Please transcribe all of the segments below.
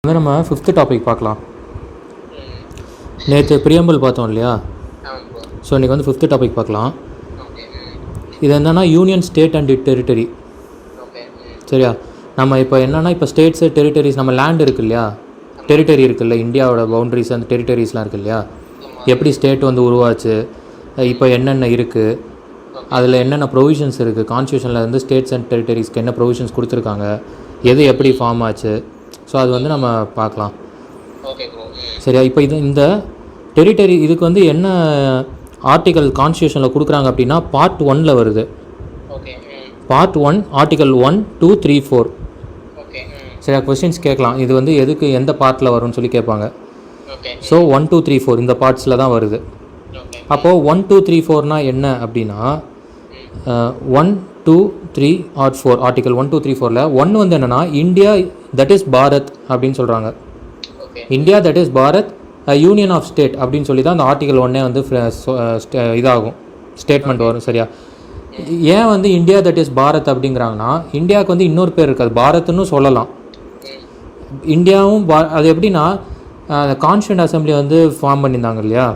வந்து நம்ம 5th topic பார்க்கலாம். நேற்று பிரியம்பிள் பார்த்தோம் இல்லையா? ஸோ இன்றைக்கி வந்து 5th டாபிக் பார்க்கலாம். இது என்னென்னா யூனியன் ஸ்டேட் அண்ட் டெரிட்டரி. சரியா? நம்ம இப்போ என்னென்னா இப்போ ஸ்டேட்ஸு டெரிட்டரிஸ் நம்ம லேண்ட் இருக்குது இல்லையா, டெரிட்டரி இருக்குல்ல, இந்தியாவோட பவுண்ட்ரிஸ் அந்த டெரிட்டரிஸ்லாம் இருக்குது இல்லையா, எப்படி ஸ்டேட் வந்து உருவாச்சு, இப்போ என்னென்ன இருக்குது, அதில் என்னென்ன ப்ரொவிஷன்ஸ் இருக்குது, கான்ஸ்டியூஷனில் வந்து ஸ்டேட்ஸ் அண்ட் டெரிட்டரிஸ்க்கு என்ன ப்ரொவிஷன்ஸ் கொடுத்துருக்காங்க, எது எப்படி ஃபார்ம் ஆச்சு, ஸோ அது வந்து நம்ம பார்க்கலாம். சரியா? இப்போ இந்த டெரிட்டரி இதுக்கு வந்து என்ன ஆர்டிக்கல் கான்ஸ்டியூஷனில் கொடுக்குறாங்க அப்படின்னா பார்ட் 1ல் வருது. Part 1 article 1, 2, 3, 4. சரியா? கொஸ்டின்ஸ் கேட்கலாம், இது வந்து எதுக்கு எந்த பார்ட்டில் வரும்னு சொல்லி கேட்பாங்க. ஸோ 1, 2, 3, 4 இந்த பார்ட்ஸில் தான் வருது. அப்போது 1, 2, 3, 4னா என்ன அப்படின்னா 1, 2, 3 or 4 ஆர்டிக்கல் 1, 2, 3, 4ல் 1 வந்து என்னென்னா இந்தியா தட் இஸ் பாரத் அப்படின்னு சொல்கிறாங்க. India that is Bharat union of state அப்படின்னு சொல்லி தான் அந்த ஆர்டிக்கல் 1 வந்து இதாகும், ஸ்டேட்மெண்ட் வரும். சரியா? ஏன் வந்து இந்தியா தட் இஸ் பாரத் அப்படிங்கிறாங்கன்னா இந்தியாவுக்கு வந்து இன்னொரு பேர் இருக்காது, பாரத்னு சொல்லலாம். இந்தியாவும் அது எப்படின்னா கான்ஸ்டியூண்ட் அசம்பிளி வந்து ஃபார்ம் பண்ணியிருந்தாங்க இல்லையா,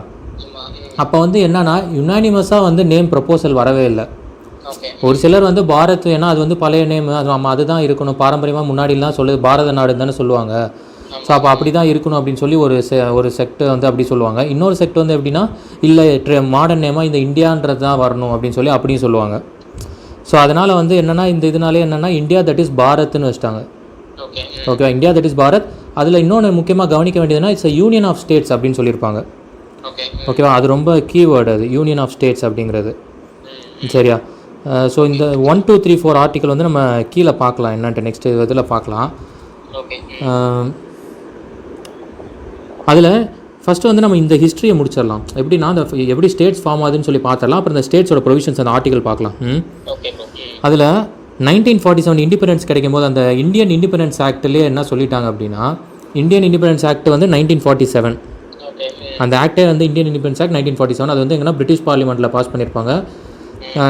அப்போ வந்து என்னென்னா யுனானிமஸாக வந்து நேம் ப்ரப்போசல் வரவே இல்லை. ஒரு சிலர் வந்து பாரத், ஏன்னா அது வந்து பழைய நேம், அது நம்ம அதுதான் இருக்கணும், பாரம்பரியமாக முன்னாடிலாம் சொல்லுது பாரத நாடுன்னு தானே சொல்லுவாங்க. ஸோ அப்போ அப்படி தான் இருக்கணும் அப்படின்னு சொல்லி ஒரு செக்ட் வந்து அப்படி சொல்லுவாங்க. இன்னொரு செக்ட் வந்து எப்படின்னா இல்லை மாடர்ன் நேமாக இந்த இந்தியான்றது தான் வரணும் அப்படின்னு சொல்லி அப்படியும் சொல்லுவாங்க. ஸோ அதனால் வந்து என்னென்னா இந்த இதனாலே என்னென்னா இந்தியா தட் இஸ் பாரத்னு வச்சிட்டாங்க. ஓகேவா? India that is Bharat. அதில் இன்னொன்று முக்கியமாக கவனிக்க வேண்டியதுன்னா இட்ஸ் யூனியன் ஆஃப் ஸ்டேட்ஸ் அப்படின்னு சொல்லியிருப்பாங்க. ஓகேவா? அது ரொம்ப கீவேர்டு, அது யூனியன் ஆஃப் ஸ்டேட்ஸ் அப்படிங்கிறது. சரியா? ஸோ இந்த 1, 2, 3, 4 ஆர்டிக்கல் வந்து நம்ம கீழே பார்க்கலாம், என்னன்ட்டு நெக்ஸ்ட் இதில் பார்க்கலாம். அதில் ஃபஸ்ட்டு வந்து நம்ம இந்த ஹிஸ்ட்ரியை முடிச்சிடலாம். எப்படின்னா அந்த எப்படி ஸ்டேட்ஸ் ஃபார்ம் ஆகுதுன்னு சொல்லி பார்த்துடலாம். அப்புறம் இந்த ஸ்டேட்ஸோட ப்ரொவிஷன்ஸ் அந்த ஆர்டிக்கல் பார்க்கலாம். அதில் 1947 இண்டிபெண்டன்ஸ் கிடைக்கும் போது அந்த இந்தியன் இண்டிபெண்டன்ஸ் ஆக்ட்லேயே என்ன சொல்லிட்டாங்க அப்படின்னா, இந்தியன் இண்டிபெண்டன்ஸ் ஆக்ட் வந்து 1947, அந்த ஆக்டே வந்து இந்தியன் இண்டிபெண்டன்ஸ் ஆக்ட் 1947. அது வந்து எங்கன்னா பிரிட்டிஷ் பார்லிமெண்ட்டில் பாஸ் பண்ணியிருப்பாங்க.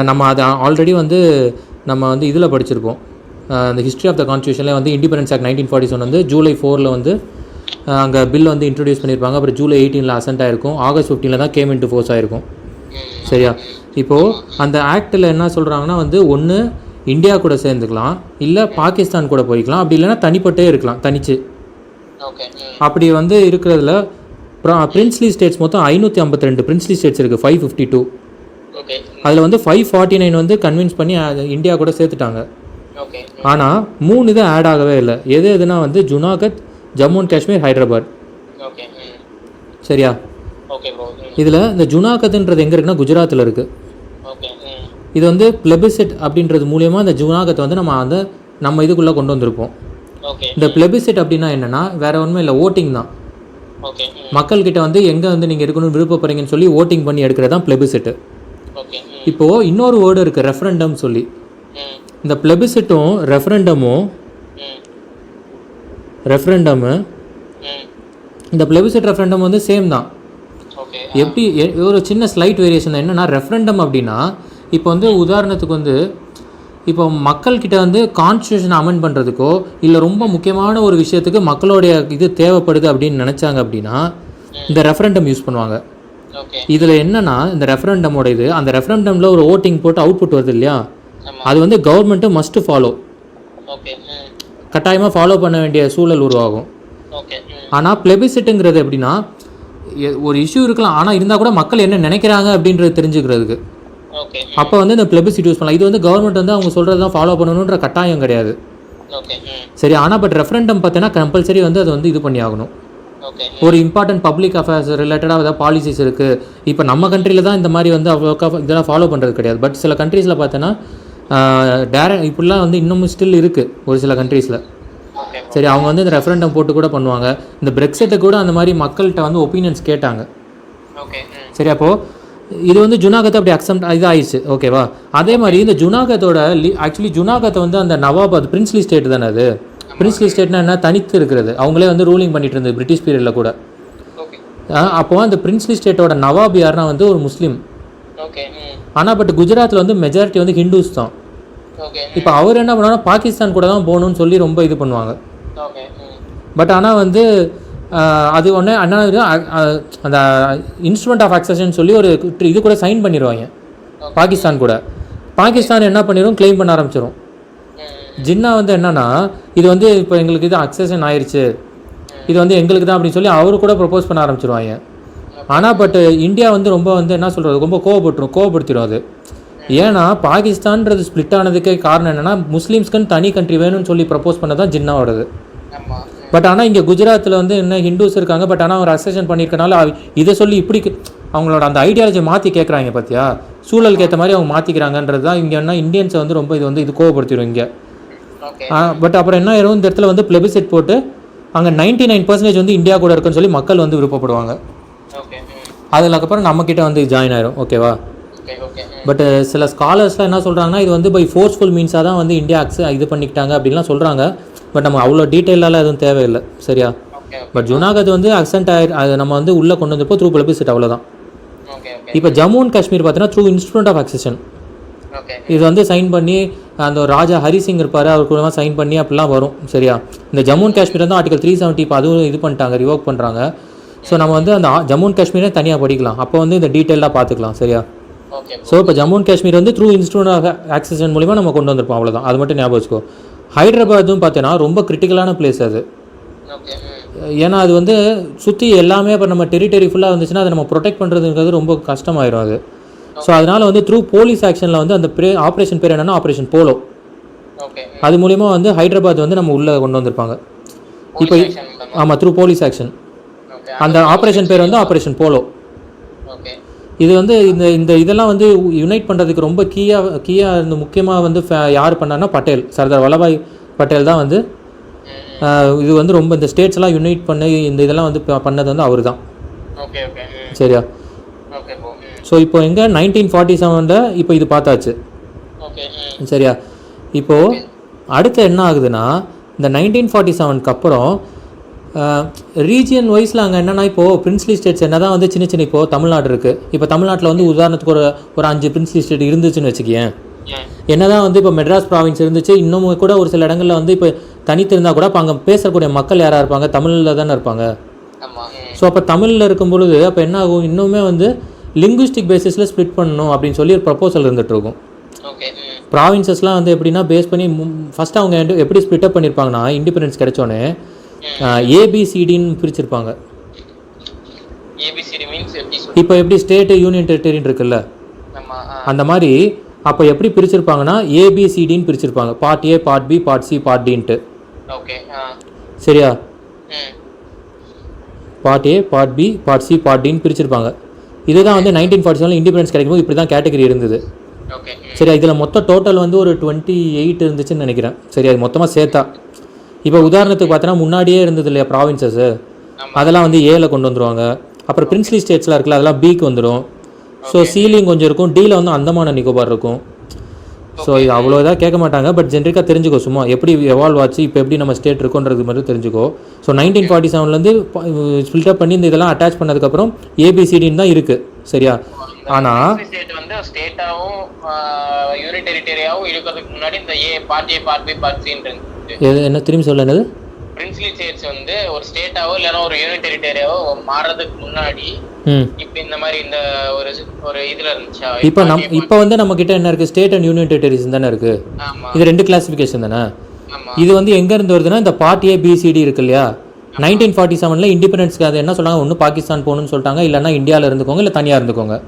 நம்ம அதை ஆல்ரெடி வந்து நம்ம வந்து இதில் படிச்சிருப்போம், அந்த ஹிஸ்ட்ரி ஆஃப் த கான்ஸ்டியூஷனில் வந்து இண்டிபெண்டன்ஸ் ஆக்ட் 1947 வந்து ஜூலை 4ல் வந்து அங்கே பில் வந்து இன்ட்ரடியூஸ் பண்ணியிருப்பாங்க. அப்புறம் ஜூலை 18ல் அசென்ட் ஆகிருக்கும், ஆகஸ்ட் 15ல் தான் கேம் இன்டு ஃபோர்ஸ் ஆகிருக்கும். சரியா? இப்போது அந்த ஆக்டில் என்ன சொல்கிறாங்கன்னா வந்து ஒன்று இந்தியா கூட சேர்ந்துக்கலாம், இல்லை பாகிஸ்தான் கூட போய்க்கலாம், அப்படி இல்லைன்னா தனிப்பட்டே இருக்கலாம், தனிச்சு. அப்படி வந்து இருக்கிறதுல பிரின்ஸ்லி ஸ்டேட்ஸ் மொத்தம் 552 பிரின்ஸ்லி ஸ்டேட்ஸ் இருக்குது, 552. அதில் வந்து 549 வந்து கன்வின்ஸ் பண்ணி இந்தியா கூட சேர்த்துட்டாங்க. ஆனால் 3 இது ஆட் ஆகவே இல்லை. எதுனா வந்து ஜுனாகத், ஜம்மு அண்ட் காஷ்மீர், ஹைதராபாத். சரியா? இதில் இந்த ஜுனாகத்ன்றது எங்கே இருக்குன்னா குஜராத்தில் இருக்குது. இது வந்து பிளெபிசிட் அப்படின்றது மூலியமாக இந்த ஜுனாகத்தை வந்து நம்ம இதுக்குள்ளே கொண்டு வந்திருப்போம். இந்த பிளெபிசிட் அப்படின்னா என்னென்னா வேறு ஒன்றுமே இல்லை, ஓட்டிங் தான். மக்கள்கிட்ட வந்து எங்கே வந்து நீங்கள் இருக்கணும்னு விருப்பப்படுறீங்கன்னு சொல்லி ஓட்டிங் பண்ணி எடுக்கிறது தான் பிளெபிசிட்டு. இப்போது இன்னொரு வேர்டு இருக்குது ரெஃபரண்டம் சொல்லி. இந்த பிளெபிசிட்டும் ரெஃபரண்டமு இந்த பிளெபிசிட் ரெஃபரண்டம் வந்து சேம் தான். எப்படி ஒரு சின்ன ஸ்லைட் வேரியேஷன் என்னென்னா ரெஃபரண்டம் அப்படின்னா இப்போ வந்து உதாரணத்துக்கு வந்து இப்போ மக்கள்கிட்ட வந்து கான்ஸ்டியூஷனை அமெண்ட் பண்ணுறதுக்கோ இல்லை ரொம்ப முக்கியமான ஒரு விஷயத்துக்கு மக்களுடைய இது தேவைப்படுது அப்படின்னு நினச்சாங்க அப்படின்னா இந்த ரெஃபரண்டம் யூஸ் பண்ணுவாங்க. இதில் என்னென்னா இந்த ரெஃபரண்டமோட இது, அந்த ரெஃபரண்டமில் ஒரு ஓட்டிங் போட்டு அவுட்புட் வருது இல்லையா, அது வந்து கவர்மெண்ட்டு மஸ்ட்டு ஃபாலோ, கட்டாயமாக ஃபாலோ பண்ண வேண்டிய சூழல் உருவாகும். ஆனால் பிளெபிசிட்டுங்கிறது எப்படின்னா ஒரு இஷ்யூ இருக்கலாம், ஆனால் இருந்தால் கூட மக்கள் என்ன நினைக்கிறாங்க அப்படின்றது தெரிஞ்சுக்கிறதுக்கு. அப்போ வந்து இந்த பிளெபிசிட் யூஸ் பண்ணலாம். இது வந்து கவர்மெண்ட் வந்து அவங்க சொல்கிறது தான் ஃபாலோ பண்ணணுன்ற கட்டாயம் கிடையாது. சரி? ஆனால் பட் ரெஃபரண்டம் பார்த்தீங்கன்னா கம்பல்சரி வந்து அது வந்து இது பண்ணி ஆகணும். ஒரு இம்பார்ட்டன்ட் பப்ளிக் அஃபேர்ஸ் ரிலேட்டடாக ஏதாவது பாலிசிஸ் இருக்குது. இப்போ நம்ம கண்ட்ரியில் தான் இந்த மாதிரி வந்து அவ்வளோக்கா இதெல்லாம் ஃபாலோ பண்ணுறது கிடையாது. பட் சில கண்ட்ரீஸில் பார்த்தோன்னா இப்படிலாம் வந்து இன்னமும் ஸ்டில் இருக்குது ஒரு சில கண்ட்ரீஸில். சரி? அவங்க வந்து இந்த ரெஃபரண்டம் போட்டு கூட பண்ணுவாங்க. இந்த பிரெக்சிட்டை கூட அந்த மாதிரி மக்கள்கிட்ட வந்து ஒப்பீனியன்ஸ் கேட்டாங்க. சரி? அப்போது இது வந்து ஜுனாகத்தை அப்படி அக்செப்ட் இதாகிடுச்சு. ஓகேவா? அதே மாதிரி இந்த ஜுனாகத்தோட ஆக்சுவலி ஜுனாகத்தை வந்து அந்த நவாப், அது பிரின்ஸ்லி ஸ்டேட் தானே. அது பிரின்ஸ்லி ஸ்டேட்னா என்ன, தனித்து இருக்கிறது, அவங்களே வந்து ரூலிங் பண்ணிட்டு இருந்தது பிரிட்டிஷ் பீரியடில் கூட. அப்போது அந்த பிரின்ஸ்லி ஸ்டேட்டோட நவாப் யாருன்னா வந்து ஒரு முஸ்லீம். ஆனால் பட் குஜராத்தில் வந்து மெஜாரிட்டி வந்து ஹிந்துஸ் தான். இப்போ அவர் என்ன பண்ணுவாங்கன்னா பாகிஸ்தான் கூட தான் போகணும்னு சொல்லி ரொம்ப இது பண்ணுவாங்க. பட் ஆனால் வந்து அது ஒன்று என்ன அந்த இன்ஸ்ட்ருமெண்ட் ஆஃப் அக்சஷன் சொல்லி ஒரு இது கூட சைன் பண்ணிடுவாங்க பாகிஸ்தான் கூட. பாகிஸ்தான் என்ன பண்ணிடும், கிளைம் பண்ண ஆரம்பிச்சிடும். ஜின்னா வந்து என்னன்னா இது வந்து இப்போ எங்களுக்கு இது அக்சஷன் ஆயிடுச்சு, இது வந்து எங்களுக்கு தான் அப்படின்னு சொல்லி அவரு கூட ப்ரப்போஸ் பண்ண ஆரம்பிச்சிருவாங்க. ஆனால் பட் இந்தியா வந்து ரொம்ப வந்து என்ன சொல்கிறது, ரொம்ப கோவப்படுத்திடும் அது. ஏன்னா பாகிஸ்தான்றது ஸ்ப்ளிட் ஆனதுக்கே காரணம் என்னென்னா முஸ்லீம்ஸ்க்குன்னு தனி கண்ட்ரி வேணும்னு சொல்லி ப்ரப்போஸ் பண்ண தான் ஜின்னாவோடது. பட் ஆனால் இங்கே குஜராத்தில் வந்து என்ன ஹிந்துஸ் இருக்காங்க, பட் ஆனால் அவர் அக்சஷன் பண்ணியிருக்கனால இதை சொல்லி இப்படி அவங்களோட அந்த ஐடியாலஜியை மாற்றி கேட்குறாங்க பார்த்தியா, சூழலுக்கு ஏற்ற மாதிரி அவங்க மாற்றிக்கிறாங்கன்றது தான் இங்கே என்ன இந்தியன்ஸை வந்து ரொம்ப இது கோவப்படுத்திடும் இங்கே. பட் அப்புறம் என்ன ஆயிரும், இந்த இடத்துல வந்து பிளெபிசைட் போட்டு அங்கே 99% வந்து இந்தியா கூட இருக்குன்னு சொல்லி மக்கள் வந்து விருப்பப்படுவாங்க. அதுக்கப்புறம் நம்மக்கிட்ட வந்து ஜாயின் ஆயிரும். ஓகேவா? பட் சில ஸ்காலர்ஸ்லாம் என்ன சொல்கிறாங்கன்னா இது வந்து பை ஃபோர்ஸ்ஃபுல் மீன்ஸாக தான் வந்து இந்தியா இது பண்ணிக்கிட்டாங்க அப்படின்லாம் சொல்கிறாங்க. பட் நம்ம அவ்வளோ டீட்டெயிலாலாம் எதுவும் தேவையில்லை. சரியா? பட் ஜுனாகத் வந்து அக்சென்ட் அது நம்ம வந்து உள்ளே கொண்டு வந்தப்போ த்ரூ பிளபிசிட், அவ்வளோதான். இப்போ ஜம்மு அண்ட் காஷ்மீர் பார்த்தீங்கன்னா த்ரூ இன்ஸ்ட்ருமெண்ட் ஆஃப் அக்சஷன் இது வந்து சைன் பண்ணி அந்த ராஜா ஹரிசிங் இருப்பார், அவர் கூட சைன் பண்ணி அப்படிலாம் வரும். சரியா? இந்த ஜம்மு அண்ட் காஷ்மீர் வந்து ஆர்டிகல் 370 இப்போ அதுவும் இது பண்ணிட்டாங்க, ரிவோக் பண்ணுறாங்க. ஸோ நம்ம வந்து அந்த ஜம்மு அண்ட் காஷ்மீரே தனியாக படிக்கலாம், அப்போ வந்து இந்த டீட்டெயிலாக பார்த்துக்கலாம். சரியா? ஸோ இப்போ ஜம்மு அண்ட் காஷ்மீர் வந்து த்ரூ இன்ஸ்ட்ருமெண்ட் ஆஃப் ஆக்சஷன் மூலிமா நம்ம கொண்டு வந்திருப்போம், அவ்வளோதான். அது மட்டும் ஞாபகம் வச்சுக்கோ. ஹைதராபாத்தும் பார்த்தீங்கன்னா ரொம்ப கிரிட்டிக்கலான பிளேஸ் அது. ஏன்னா அது வந்து சுற்றி எல்லாமே இப்போ நம்ம டெரிட்டரி ஃபுல்லாக வந்துச்சுன்னா அதை நம்ம ப்ரொடெக்ட் பண்ணுறதுங்கிறது ரொம்ப கஷ்டமாயிடும் அது. ஸோ அதனால் வந்து த்ரூ போலீஸ் ஆக்ஷனில் வந்து அந்த ஆப்ரேஷன் பேர் என்னென்னா ஆப்ரேஷன் போலோ. அது மூலிமா வந்து ஹைதராபாத் வந்து நம்ம உள்ளே கொண்டு வந்திருப்பாங்க. இப்போ ஆமாம், த்ரூ போலீஸ் ஆக்ஷன். அந்த ஆப்ரேஷன் பேர் வந்து ஆப்ரேஷன் போலோ. இது வந்து இந்த இதெல்லாம் வந்து யுனைட் பண்ணுறதுக்கு ரொம்ப கீயாக இருந்து முக்கியமாக வந்து யார் பண்ணார்னா பட்டேல், சர்தார் வல்லபாய் பட்டேல் தான் வந்து இது வந்து ரொம்ப இந்த ஸ்டேட்ஸ்லாம் யுனைட் பண்ணி இந்த இதெல்லாம் வந்து பண்ணது வந்து அவர் தான். சரியா? ஸோ இப்போ எங்கே 1947 இப்போ இது பார்த்தாச்சு. சரியா? இப்போது அடுத்து என்ன ஆகுதுன்னா இந்த 1947க்கு அப்புறம் ரீஜியன் வைஸில் அங்கே என்னென்னா இப்போது பிரின்ஸ்லி ஸ்டேட்ஸ் என்ன தான் வந்து சின்ன சின்ன இப்போது தமிழ்நாடு இருக்குது. இப்போ தமிழ்நாட்டில் வந்து உதாரணத்துக்கு ஒரு 5 பிரின்ஸ்லி ஸ்டேட் இருந்துச்சுன்னு வச்சுக்கேன். என்ன தான் வந்து இப்போ மெட்ராஸ் ப்ராவின்ஸ் இருந்துச்சு, இன்னமும் கூட ஒரு சில இடங்களில் வந்து இப்போ தனித்து இருந்தால் கூட இப்போ அங்கே பேசக்கூடிய மக்கள் யாராக இருப்பாங்க, தமிழில் தானே இருப்பாங்க. ஸோ அப்போ தமிழில் இருக்கும் பொழுது அப்போ என்ன ஆகும், இன்னுமே வந்து லிங்குவிஸ்டிக் பேசிஸில் ஸ்ப்ளிட் பண்ணணும் அப்படின்னு சொல்லி ஒரு ப்ரப்போசல் இருந்துகிட்ருக்கும். ப்ராவின்சஸ்லாம் வந்து எப்படின்னா பேஸ் பண்ணி ஃபஸ்ட்டு அவங்க எப்படி ஸ்ப்ளிட்டப் பண்ணியிருப்பாங்கன்னா இண்டிபெண்டன்ஸ் கிடைச்சோன்னே ஏபிசிடின்னு பிரிச்சிருப்பாங்க. இப்போ எப்படி ஸ்டேட்டு யூனியன் டெரிட்டரின்னு இருக்குல்ல, அந்த மாதிரி அப்போ எப்படி பிரிச்சிருப்பாங்கன்னா ஏபிசிடின்னு பிரிச்சிருப்பாங்க. Part A, part B, part C, part டின்ட்டு. சரியா? Part A, part B, part C, part டின்னு பிரிச்சிருப்பாங்க. இதுதான் வந்து 1947 இண்டிபெண்டன்ஸ் கிடைக்கும்போது இப்படி தான் கேட்டகரி இருந்தது. சரியா? இதில் மொத்தம் டோட்டல் வந்து ஒரு 28 இருந்துச்சுன்னு நினைக்கிறேன். சரியா? அது மொத்தமாக சேர்த்தா இப்போ உதாரணத்துக்கு பார்த்தோன்னா முன்னாடியே இருந்தது இல்லையா ப்ராவின்சஸ்ஸு, அதெல்லாம் வந்து ஏல கொண்டு வந்துடுவாங்க. அப்புறம் பிரின்ஸ்லி ஸ்டேட்ஸ்லாம் இருக்குல்ல, அதெல்லாம் பிக்கு வந்துடும். ஸோ சீலிங் கொஞ்சம் இருக்கும், டியில் வந்து அந்தமான நிக்கோபார் இருக்கும். ஸோ இது அவ்வளோ இதாக கேட்க மாட்டாங்க, பட் ஜென்ரிக்காக தெரிஞ்சுக்கோ, சும்மா எப்படி எவால்வ் ஆச்சு, இப்போ எப்படி நம்ம ஸ்டேட் இருக்குன்றது மாதிரி தெரிஞ்சுக்கோ. ஸோ 1947 ஸ்பில்டப் பண்ணி இந்த இதெல்லாம் அட்டாச் பண்ணதுக்கப்புறம் ஏபிசிடின்னு தான் இருக்குது. சரியா? ஆனால் ஸ்டேட்டாவும் யூனிட் டெரிட்டரியாவும் இருக்கிறதுக்கு முன்னாடி இந்த part A, part B, part சின்றது என்ன திரும்பி சொல்ல என்னது, பிரின்ஸ்லி ஸ்டேட்ஸ் வந்து ஒரு ஸ்டேட்டாவோ இல்லைன்னா ஒரு யூனிட் டெரிட்டரியாவோ மாறுறதுக்கு முன்னாடி இப்போ இந்த மாதிரி இந்த ஒரு இதுல இருந்துச்சா? இப்போ வந்து நம்ம கிட்ட என்ன இருக்கு, ஸ்டேட் அண்ட் யூனியன் டெரிட்டரிஸ் தானே இருக்கு. இது 2 கிளாசிஃபிகேஷன் தானே. இது வந்து எங்க இருந்து வருதுன்னா இந்த பார்ட் ஏ பிசிடி இருக்கு இல்லையா, 1947 இண்டிபெண்டன்ஸ்க்கு அது என்ன சொன்னாங்க, ஒன்று பாகிஸ்தான் போகணும்னு சொல்லிட்டாங்க, இல்லைன்னா இந்தியாவில் இருந்துக்கோங்க, இல்லை தனியாக இருந்துக்கோங்க.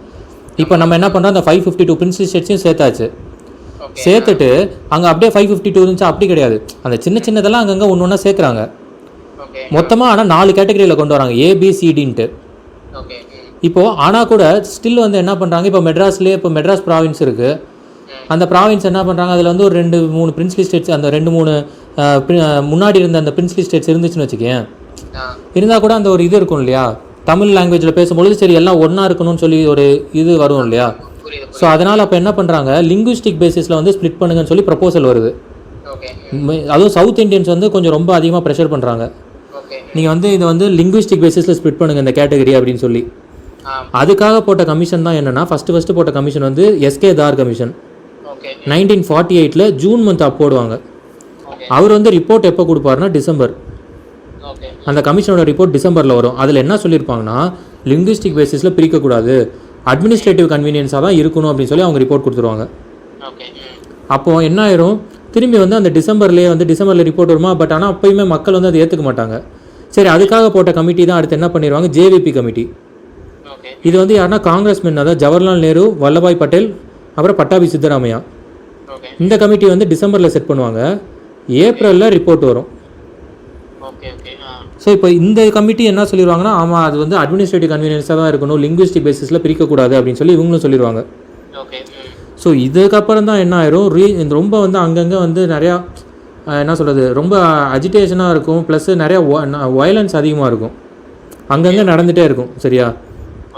இப்போ நம்ம என்ன பண்ணுறோம், அந்த 552 பிரின்ஸ்லி ஸ்டேட்ஸையும் சேர்த்தாச்சு. சேர்த்துட்டு அங்கே அப்படியே 552 இருந்துச்சு, அப்படி கிடையாது, அந்த சின்ன சின்னதெல்லாம் அங்கங்கே ஒன்று ஒன்றா சேர்க்குறாங்க மொத்தமாக. ஆனால் 4 கேட்டகரியில் கொண்டு வராங்க, ஏபிசிடின்ட்டு. இப்போது ஆனால் கூட ஸ்டில் வந்து என்ன பண்ணுறாங்க, இப்போ மெட்ராஸ்லேயே இப்போ மெட்ராஸ் ப்ராவின்ஸ் இருக்குது, அந்த ப்ராவின்ஸ் என்ன பண்ணுறாங்க, அதில் வந்து ஒரு 2-3 பிரின்ஸ்லி ஸ்டேட்ஸ், அந்த 2-3 முன்னாடி இருந்த அந்த பிரின்ஸ்லி ஸ்டேட்ஸ் இருந்துச்சுன்னு வச்சுக்கேன். இருந்தால் கூட அந்த ஒரு இது இருக்கும் இல்லையா, தமிழ் லாங்குவேஜில் பேசும்பொழுது சரி எல்லாம் ஒன்றா இருக்கணும்னு சொல்லி ஒரு இது வரும் இல்லையா. ஸோ அதனால் அப்போ என்ன பண்ணுறாங்க, லிங்குவிஸ்டிக் பேசிஸில் வந்து ஸ்ப்ளிட் பண்ணுங்கன்னு சொல்லி ப்ரப்போசல் வருது. அதுவும் சவுத் இண்டியன்ஸ் வந்து கொஞ்சம் ரொம்ப அதிகமாக ப்ரெஷர் பண்ணுறாங்க, நீங்கள் வந்து இதை வந்து லிங்குவிஸ்டிக் பேசிஸில் ஸ்ப்ளிட் பண்ணுங்கள் இந்த கேட்டகரி அப்படின்னு சொல்லி. அதுக்காக போட்ட கமிஷன் தான் என்னென்னா, ஃபஸ்ட்டு போட்ட கமிஷன் வந்து எஸ்கே தார் கமிஷன். 1948 ஜூன் மந்த் போடுவாங்க. அவர் வந்து ரிப்போர்ட் எப்போ கொடுப்பாருன்னா டிசம்பர். ஓகே. அந்த கமிஷனோட ரிப்போர்ட் டிசம்பரில் வரும். அதில் என்ன சொல்லியிருப்பாங்கன்னா லிங்குவிஸ்டிக் பேசிஸில் பிரிக்கக்கூடாது, அட்மினிஸ்ட்ரேட்டிவ் கன்வீனியன்ஸாக தான் இருக்கணும் அப்படின்னு சொல்லி அவங்க ரிப்போர்ட் கொடுத்துருவாங்க. ஓகே. அப்போது என்ன ஆயிரும், திரும்பி வந்து அந்த டிசம்பரில் ரிப்போர்ட் வருமா, பட் ஆனால் அப்போயுமே மக்கள் வந்து அதை ஏற்றுக்க மாட்டாங்க. சரி, அதுக்காக போட்ட கமிட்டி தான் அடுத்து என்ன பண்ணிடுவாங்க, ஜேவிபி கமிட்டி. ஓகே. இது வந்து யாருன்னா காங்கிரஸ்மென், அதாவது ஜவஹர்லால் நேரு, வல்லபாய் பட்டேல், அப்புறம் பட்டாபி சித்தராமையா. ஓகே. இந்த கமிட்டி வந்து டிசம்பரில் செட் பண்ணுவாங்க, ஏப்ரலில் ரிப்போர்ட் வரும். ஓகே. ஓகே. ஸோ இப்போ இந்த கமிட்டி என்ன சொல்லிடுவாங்கன்னா, ஆமாம் அது வந்து அட்மினிஸ்ட்ரேட்டிவ் கன்வீனியன்ஸாக தான் இருக்கணும், லிங்குவிஸ்டிக் பேசிஸில் பிரிக்கக்கூடாது அப்படின்னு சொல்லி இவங்களும் சொல்லிடுவாங்க. ஓகே. ஸோ இதுக்கப்புறம் தான் என்ன ஆயிரும், ரொம்ப வந்து அங்கங்கே வந்து நிறையா என்ன சொல்கிறது, ரொம்ப அஜிடேஷனாக இருக்கும், ப்ளஸ் நிறையா வயலன்ஸ் அதிகமாக இருக்கும், அங்கங்கே நடந்துகிட்டே இருக்கும். சரியா?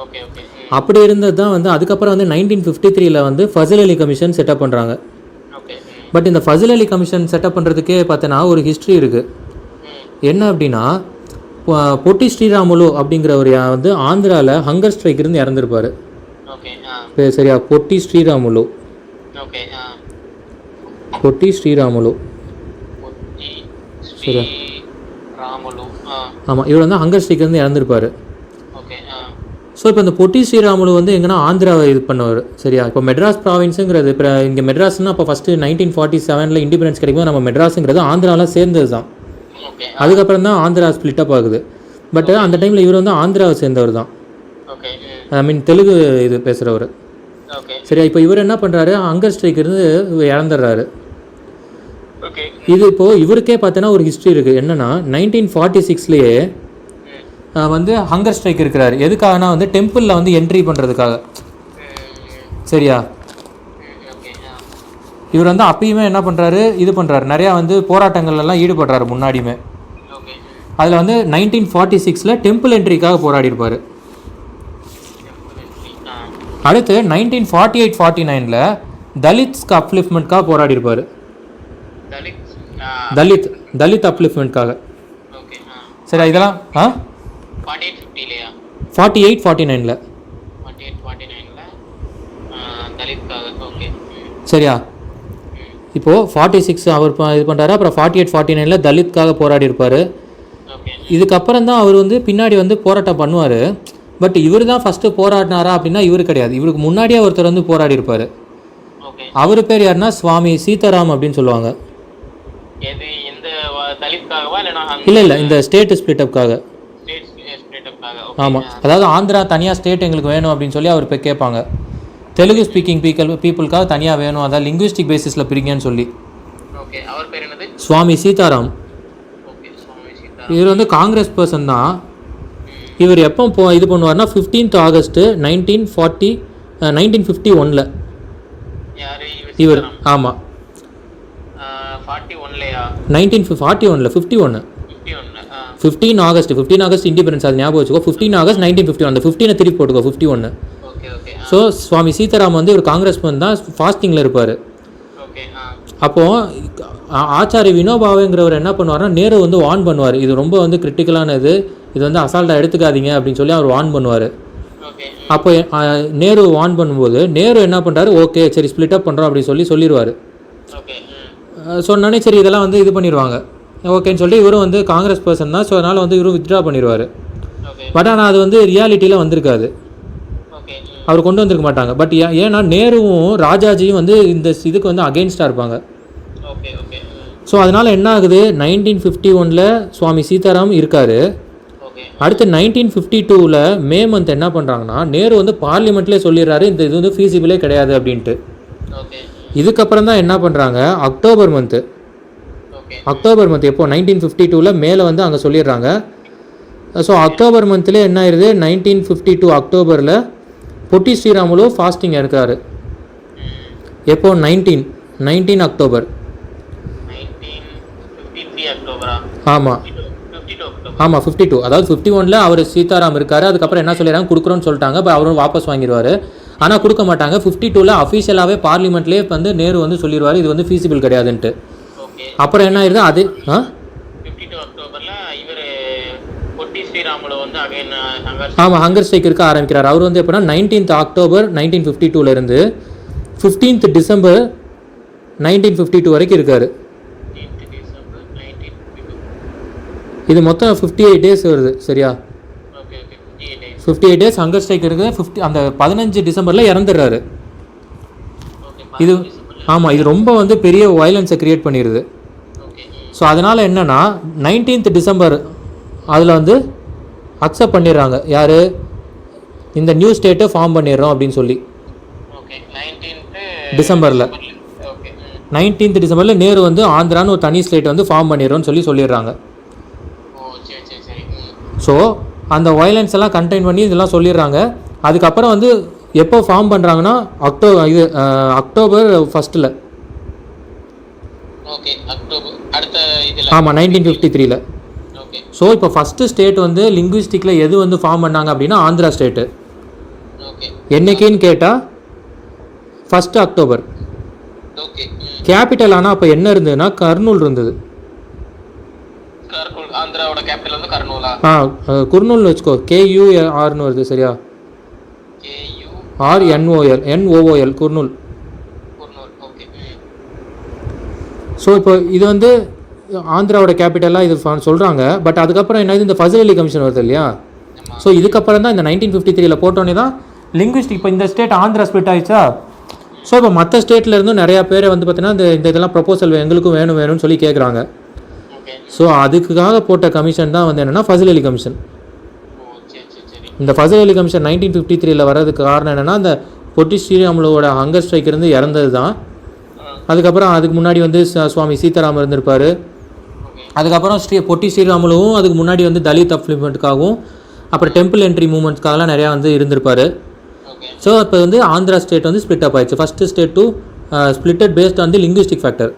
ஓகே. ஓகே. அப்படி இருந்தது தான் வந்து அதுக்கப்புறம் வந்து 1953 வந்து ஃபசல் அலி கமிஷன் செட்டப் பண்ணுறாங்க. ஓகே. பட் இந்த ஃபசல் அலி கமிஷன் செட்டப் பண்ணுறதுக்கே பார்த்தோன்னா ஒரு ஹிஸ்ட்ரி இருக்குது. என்ன அப்படின்னா, பொட்டி ஸ்ரீராமுலு அப்படிங்கிறவர் வந்து ஆந்திராவில் ஹங்கர் ஸ்ட்ரைக் இருந்து இறந்துருப்பார். ஓகே. சரியா? பொட்டி ஸ்ரீராமுலு. ஓகே. பொட்டி ஸ்ரீராமுலு. சரியா? ஆமாம், இவர் வந்து ஹங்கர் ஸ்ட்ரைக் இருந்து இறந்துருப்பார். ஸோ இப்போ இந்த பொட்டி ஸ்ரீராமுலு வந்து எங்கன்னா ஆந்திராவை இது பண்ணுவார். சரியா? இப்போ மெட்ராஸ் ப்ராவின்ஸுங்கிறது இப்போ இங்கே மெட்ராஸ்னால் அப்போ ஃபஸ்ட்டு 1947 இண்டிபெண்டன்ஸ் கிடைக்கும், நம்ம மெட்ராஸுங்கிறது ஆந்திராவில் சேர்ந்தது தான். அதுக்கப்புறம் தான் ஆந்திரா ஸ்பிளிட் அப் ஆகுது. பட் அந்த டைமில் இவர் வந்து ஆந்திராவை சேர்ந்தவர் தான், ஐ மீன் தெலுங்கு இது பேசுகிறவர். சரியா? இப்போ இவர் என்ன பண்ணுறாரு, ஹங்கர் ஸ்ட்ரைக் இருந்து இறந்துடுறாரு. இது இப்போது இவருக்கே பார்த்தோன்னா ஒரு ஹிஸ்ட்ரி இருக்குது. என்னென்னா 1946 வந்து ஹங்கர் ஸ்ட்ரைக் இருக்கிறாரு. எதுக்காகனா வந்து டெம்பிளில் வந்து என்ட்ரி பண்ணுறதுக்காக. சரியா? இவர் வந்து அப்பயுமே என்ன பண்ணுறாரு, இது பண்ணுறாரு, நிறையா வந்து போராட்டங்கள்லாம் ஈடுபடுறாரு முன்னாடியுமே. அதில் வந்து 1946 டெம்பிள் என்ட்ரிக்காக போராடிருப்பார். அடுத்து 1948-49 தலித்ஸ்க்கு அப்லிஃப்ட்மெண்ட்காக போராடிருப்பார். தலித் அப்லிஃப்ட்மெண்ட்காக. சரி, இதெல்லாம் 48-49 சரியா? இப்போது 46 அவர் இது பண்ணுறாரு, அப்புறம் 48-49 தலித்காக போராடி இருப்பார். இதுக்கப்புறம் தான் அவர் வந்து பின்னாடி வந்து போராட்டம் பண்ணுவார். பட் இவர் தான் ஃபஸ்ட்டு போராடினாரா அப்படின்னா இவர் கிடையாது, இவருக்கு முன்னாடியே ஒருத்தர் வந்து போராடி இருப்பார். அவர் பேர் யாருன்னா சுவாமி சீதாராம் அப்படின்னு சொல்லுவாங்க. இல்லை, இந்த ஸ்டேட் ஸ்பிளிட்டப்காக. ஆமாம், அதாவது ஆந்திரா தனியாக ஸ்டேட் எங்களுக்கு வேணும் அப்படின்னு சொல்லி அவர் இப்போ கேட்பாங்க. தெலுங்கு ஸ்பீக்கிங் பீப்புளுக்காக தனியாக வேணும், அதாவது லிங்குவிஸ்டிக் பேசிஸில் பிரிங்கன்னு சொல்லி. சுவாமி சீதாராம். இவர் வந்து காங்கிரஸ் பர்சன் தான். இவர் எப்போ இது பண்ணுவார்னா 15th August 1951 இவர். ஆமாம், 1941 51 15 August இண்டிபெண்டன்ஸ், அது ஞாபகம் வச்சுக்கோ. 15 August 1951, அந்த 15 திருப்பி போட்டுக்கோ, 51. ஸோ சுவாமி சீதாராம் வந்து ஒரு காங்கிரஸ் தான், ஃபாஸ்டிங்கில் இருப்பார். அப்போது ஆச்சாரிய வினோபாவேங்கிறவர் என்ன பண்ணுவார்னா நேரு வந்து வார்ன் பண்ணுவார், இது ரொம்ப வந்து கிரிட்டிக்கலானது, இது வந்து அசால்ட்டாக எடுத்துக்காதீங்க அப்படின்னு சொல்லி அவர் வார்ன் பண்ணுவார். அப்போ நேரு வார்ன் பண்ணும்போது நேரு என்ன பண்ணுறாரு, ஓகே சரி ஸ்பிளிட் அப் பண்ணுறோம் அப்படின்னு சொல்லிடுவார். சொன்னோடனே சரி இதெல்லாம் வந்து இது பண்ணிடுவாங்க, ஓகேன்னு சொல்லிட்டு இவரும் வந்து காங்கிரஸ் பர்சன் தான். ஸோ அதனால் வந்து இவரும் வித்ட்ரா பண்ணிடுவார். பட் ஆனால் அது வந்து ரியாலிட்டியில் வந்திருக்காது, அவர் கொண்டு வந்திருக்க மாட்டாங்க. பட் ஏன்னா நேருவும் ராஜாஜியும் வந்து இந்த இதுக்கு வந்து அகெயின்ஸ்டாக இருப்பாங்க. ஸோ அதனால் என்ன ஆகுது, 1951 சுவாமி சீதாராம் இருக்கார். அடுத்து 1952 மே மந்த் என்ன பண்ணுறாங்கன்னா நேரு வந்து பார்லிமெண்ட்லேயே சொல்லிடுறாரு இந்த இது வந்து ஃபீஸிபிளே கிடையாது அப்படின்ட்டு. இதுக்கப்புறம் தான் என்ன பண்ணுறாங்க, அக்டோபர் மந்த் எப்போ 1952 மேலே வந்து அங்கே சொல்லிடுறாங்க. ஸோ அக்டோபர் மந்த்லேயே என்ன ஆயிடுது, 1952 அக்டோபரில் பொட்டி ஸ்ரீராமுலு ஃபாஸ்டிங் இருக்காரு. எப்போ 19 அக்டோபர். ஆமாம் 52, அதாவது 51 அவர் சீதாராம் இருக்காரு. அதுக்கப்புறம் என்ன சொல்லிடுறாங்க, கொடுக்குறோன்னு சொல்லிட்டாங்க. இப்போ அவரும் வாபஸ் வாங்கிடுவார். ஆனால் கொடுக்க மாட்டாங்க. 52 அஃபீஷியலாகவே பார்லிமெண்ட்லேயே வந்து நேரு வந்து சொல்லிடுவார் இது வந்து ஃபீஸிபிள் கிடையாதுன்ட்டு. அப்புறம் என்ன ஆயிடுது, அது 52 அக்டோபர்ல இவர் பொட்டி ஸ்ரீராமுலு வந்து அகைன் ஆமாம் ஹங்கர் ஸ்ட்ரைக் இருக்க ஆரம்பிக்கிறார். அவர் வந்து எப்படின்னா 19th October 1952 15th December 1952 வரைக்கும் இருக்கார். இது மொத்தம் 58 டேஸ் வருது சரியா. Okay okay 58 days. 58 days hunger strike இருக்குது. அந்த 15 டிசம்பரில் இறந்துடுறாரு. இது ஆமாம், இது ரொம்ப வந்து பெரிய வயலன்ஸை க்ரியேட் பண்ணிடுது. ஸோ அதனால் என்னென்னா 19th டிசம்பர் அதில் வந்து அக்செப்ட் பண்ணிடுறாங்க. யார்? இந்த நியூ ஸ்டேட்டை ஃபார்ம் பண்ணிடுறோம் அப்படின்னு சொல்லி. டிசம்பரில் 19th டிசம்பரில் நேரு வந்து ஆந்திரான்னு ஒரு தனி ஸ்டேட் வந்து ஃபார்ம் பண்ணிடுறோன்னு சொல்லிடுறாங்க. ஸோ அந்த வயலன்ஸ் எல்லாம் கண்டெயின் பண்ணி இதெல்லாம் சொல்லிடுறாங்க. அதுக்கப்புறம் வந்து எப்போ ஃபார்ம் பண்ணுறாங்கன்னா அக்டோபர் 1 ஆமாம் 1953. ஸோ இப்போ ஃபஸ்ட்டு ஸ்டேட் வந்து லிங்குவிஸ்டிக்கில் எது வந்து ஃபார்ம் பண்ணாங்க அப்படின்னா ஆந்திரா ஸ்டேட்டு. என்னைக்குன்னு கேட்டால் 1 அக்டோபர். கேபிட்டல் ஆனால் அப்போ என்ன இருந்ததுன்னா கர்னூல் இருந்தது. குர்னூல்னு வச்சுக்கோ, KURனு வருது சரியா. RNOOL குர்னூல். ஸோ இப்போ இது வந்து ஆந்திராவோட கேபிட்டலாக இது சொல்கிறாங்க. பட் அதுக்கப்புறம் என்ன, இந்த ஃபசல் அலி கமிஷன் வருது இல்லையா. ஸோ இதுக்கப்புறம் தான் இந்த 1953 போட்டோன்னே தான் லிங்குவிஸ்டிக் இப்போ இந்த ஸ்டேட் ஆந்திரா ஸ்பிளிட் ஆகிடுச்சா. ஸோ இப்போ மற்ற ஸ்டேட்லேருந்தும் நிறையா பேரை வந்து பார்த்தீங்கன்னா இந்த இதெல்லாம் ப்ரொபோசல் எங்களுக்கும் வேணும்னு சொல்லி கேட்குறாங்க. ஸோ அதுக்காக போட்ட கமிஷன் தான் வந்து என்னென்னா ஃபசல் அலி கமிஷன். இந்த ஃபசல் அலி கமிஷன் 1953 வர்றதுக்கு காரணம் என்னென்னா அந்த பொட்டி ஸ்ரீராமுலுவோட ஹங்கர் ஸ்ட்ரைக் இருந்து இறந்தது தான். அதுக்கப்புறம் அதுக்கு முன்னாடி வந்து சுவாமி சீதாராம் இருந்திருப்பார். அதுக்கப்புறம் பொட்டி ஸ்ரீராமுலுவும் அதுக்கு முன்னாடி வந்து தலித் அப்ளிமெண்ட்டுக்காகவும் அப்புறம் டெம்பிள் என்ட்ரி மூவ்மெண்ட்ஸ்க்காகலாம் நிறையா வந்து இருந்திருப்பார். ஸோ இப்போ வந்து ஆந்திரா ஸ்டேட் வந்து ஸ்பிளிட் அப் ஆயிடுச்சு. First state to splitted based on the linguistic factor.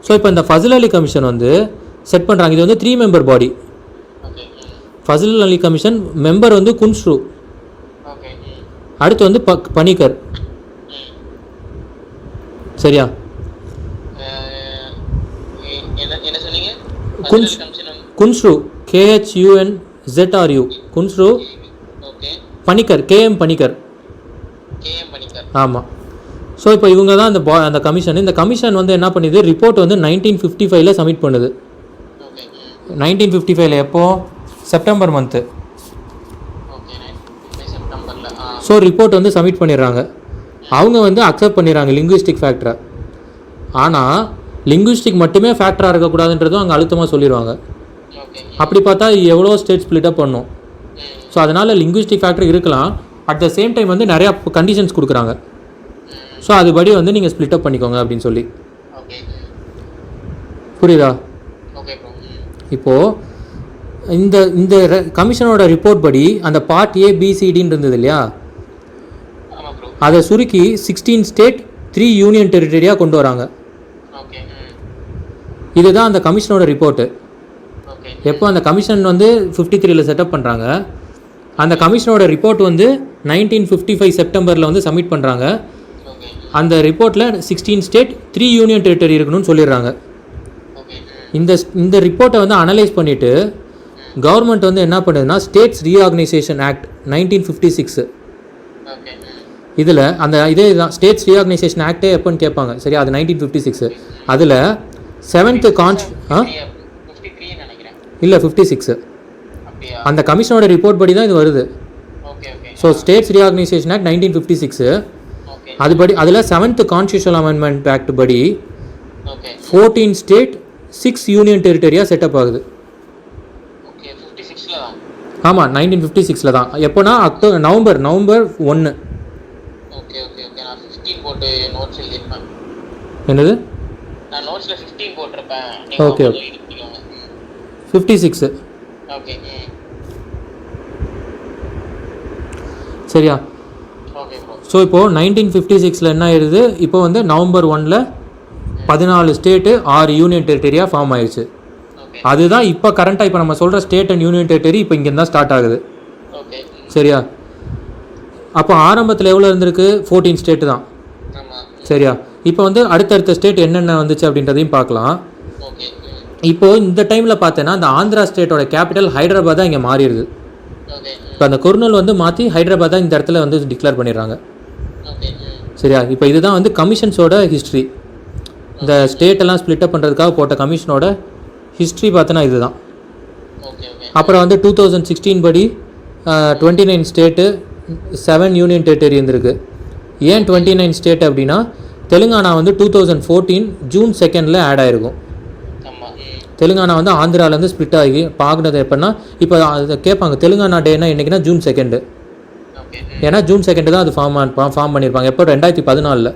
So இப்போ இந்த ஃபசல் அலி கமிஷன் வந்து செட் பண்ணுறாங்க. இது வந்து 3 மெம்பர் பாடி. ஃபசல் அலி கமிஷன் மெம்பர் வந்து குன்ஸ்ரு, அடுத்து வந்து பனிக்கர் சரியா. Kunzru KHUNZRU Kunzru, Panicker KM Panicker. ஆமாம். ஸோ இப்போ இவங்க தான் அந்த கமிஷன். இந்த கமிஷன் வந்து என்ன பண்ணுது, ரிப்போர்ட் வந்து 1955 சப்மிட் பண்ணுது. 1955 எப்போ? September month. ஸோ ரிப்போர்ட் வந்து சப்மிட் பண்ணிடுறாங்க. அவங்க வந்து அக்செப்ட் பண்ணிடுறாங்க லிங்குவிஸ்டிக் ஃபேக்டரை. ஆனால் லிங்குவிஸ்டிக் மட்டுமே ஃபேக்டராக இருக்கக்கூடாதுன்றதும் அங்கே அழுத்தமாக சொல்லிடுவாங்க. அப்படி பார்த்தா எவ்வளோ ஸ்டேட் ஸ்பிளிட் அப் பண்ணும். ஸோ அதனால் லிங்குவிஸ்டிக் ஃபேக்டர் இருக்கலாம். அட் த சேம் டைம் வந்து நிறையா கண்டிஷன்ஸ் கொடுக்குறாங்க. ஸோ அதுபடி வந்து நீங்கள் ஸ்பிளிட் அப் பண்ணிக்கோங்க அப்படின்னு சொல்லி. புரியுதா? இப்போது இந்த கமிஷனோட ரிப்போர்ட் படி அந்த பார்ட் ABCDன்னு இருந்தது இல்லையா, அதை சுருக்கி 16 ஸ்டேட் 3 யூனியன் டெரிட்டரியாக கொண்டு வராங்க. இதுதான் அந்த கமிஷனோட ரிப்போர்ட்டு. எப்போ அந்த கமிஷன் வந்து 53 செட்டப் பண்ணுறாங்க. அந்த கமிஷனோட ரிப்போர்ட் வந்து 1955 செப்டம்பரில் வந்து சப்மிட் பண்ணுறாங்க. அந்த ரிப்போர்ட்டில் 16 ஸ்டேட் 3 யூனியன் டெரிட்டரி இருக்கணும்னு சொல்லிடுறாங்க. இந்த ரிப்போர்ட்டை வந்து அனலைஸ் பண்ணிவிட்டு கவர்மெண்ட் வந்து என்ன பண்ணுதுன்னா ஸ்டேட்ஸ் ரீஆர்கனைசேஷன் ஆக்ட் 1956. இதில் அந்த இதே தான் ஸ்டேட்ஸ் ரீஆர்கனைசேஷன் ஆக்டே எப்போன்னு கேட்பாங்க சரியா. அது 1956. அதில் 7th இல்லை 56 அந்த கமிஷனோட ரிப்போர்ட் படி தான் இது வருது. ஸோ ஸ்டேட்ஸ் ரீஆர்கனைசேஷன் ஆக்ட் 1956 அதுபடி அதில் 7th கான்ஸ்டியூஷனல் அமெண்ட்மெண்ட் ஆக்ட் படி 14 ஸ்டேட் 6 யூனியன் டெரிட்டரியாக செட்டப் ஆகுது. ஆமாம் 1956 தான். எப்போனா நவம்பர் 1. என்னது? ஓகே 56 சரியா. ஸோ இப்போது 1956 என்ன ஆயிடுது, இப்போ வந்து நவம்பர் 1 14 ஸ்டேட்டு 6 யூனியன் டெரிட்டரியாக ஃபார்ம் ஆயிடுச்சு. அதுதான் இப்போ கரண்ட்டாக இப்போ நம்ம சொல்கிற ஸ்டேட் அண்ட் யூனியன் டெரிட்டரி இப்போ இங்கே தான் ஸ்டார்ட் ஆகுது சரியா. அப்போ ஆரம்பத்தில் எவ்வளோ இருந்திருக்கு? 14 ஸ்டேட்டு தான் சரியா. இப்போ வந்து அடுத்தடுத்த ஸ்டேட் என்னென்ன வந்துச்சு அப்படின்றதையும் பார்க்கலாம். இப்போது இந்த டைமில் பார்த்தேன்னா அந்த ஆந்திரா ஸ்டேட்டோட கேபிட்டல் ஹைதராபாத் தான் இங்கே மாறிடுது. இப்போ அந்த குர்னூல் வந்து மாற்றி ஹைதராபாத் தான் இந்த இடத்துல வந்து டிக்ளேர் பண்ணிடுறாங்க சரியா. இப்போ இதுதான் வந்து கமிஷன்ஸோட ஹிஸ்ட்ரி. இந்த ஸ்டேட்டெல்லாம் ஸ்ப்ளிட் அப் பண்ணுறதுக்காக போட்ட கமிஷனோட ஹிஸ்ட்ரி பார்த்தோன்னா இதுதான். அப்புறம் வந்து 2016 படி 29 ஸ்டேட்டு 7 யூனியன் டெரிட்டரி இருந்திருக்கு. ஏன் 29 ஸ்டேட் அப்படின்னா தெலுங்கானா வந்து 2014 ஜூன் 2 ஆட் ஆகிருக்கும். தெலுங்கானா வந்து ஆந்திராவிலேருந்து ஸ்ப்ளிட் ஆகி பார்க்குறது எப்போன்னா இப்போ அதை கேட்பாங்க தெலுங்கானா டேனா என்றைக்குன்னா ஜூன் 2. ஏன்னா ஜூன் 2 தான் அது ஃபார்ம் பண்ணியிருப்பாங்க. எப்போ 2014.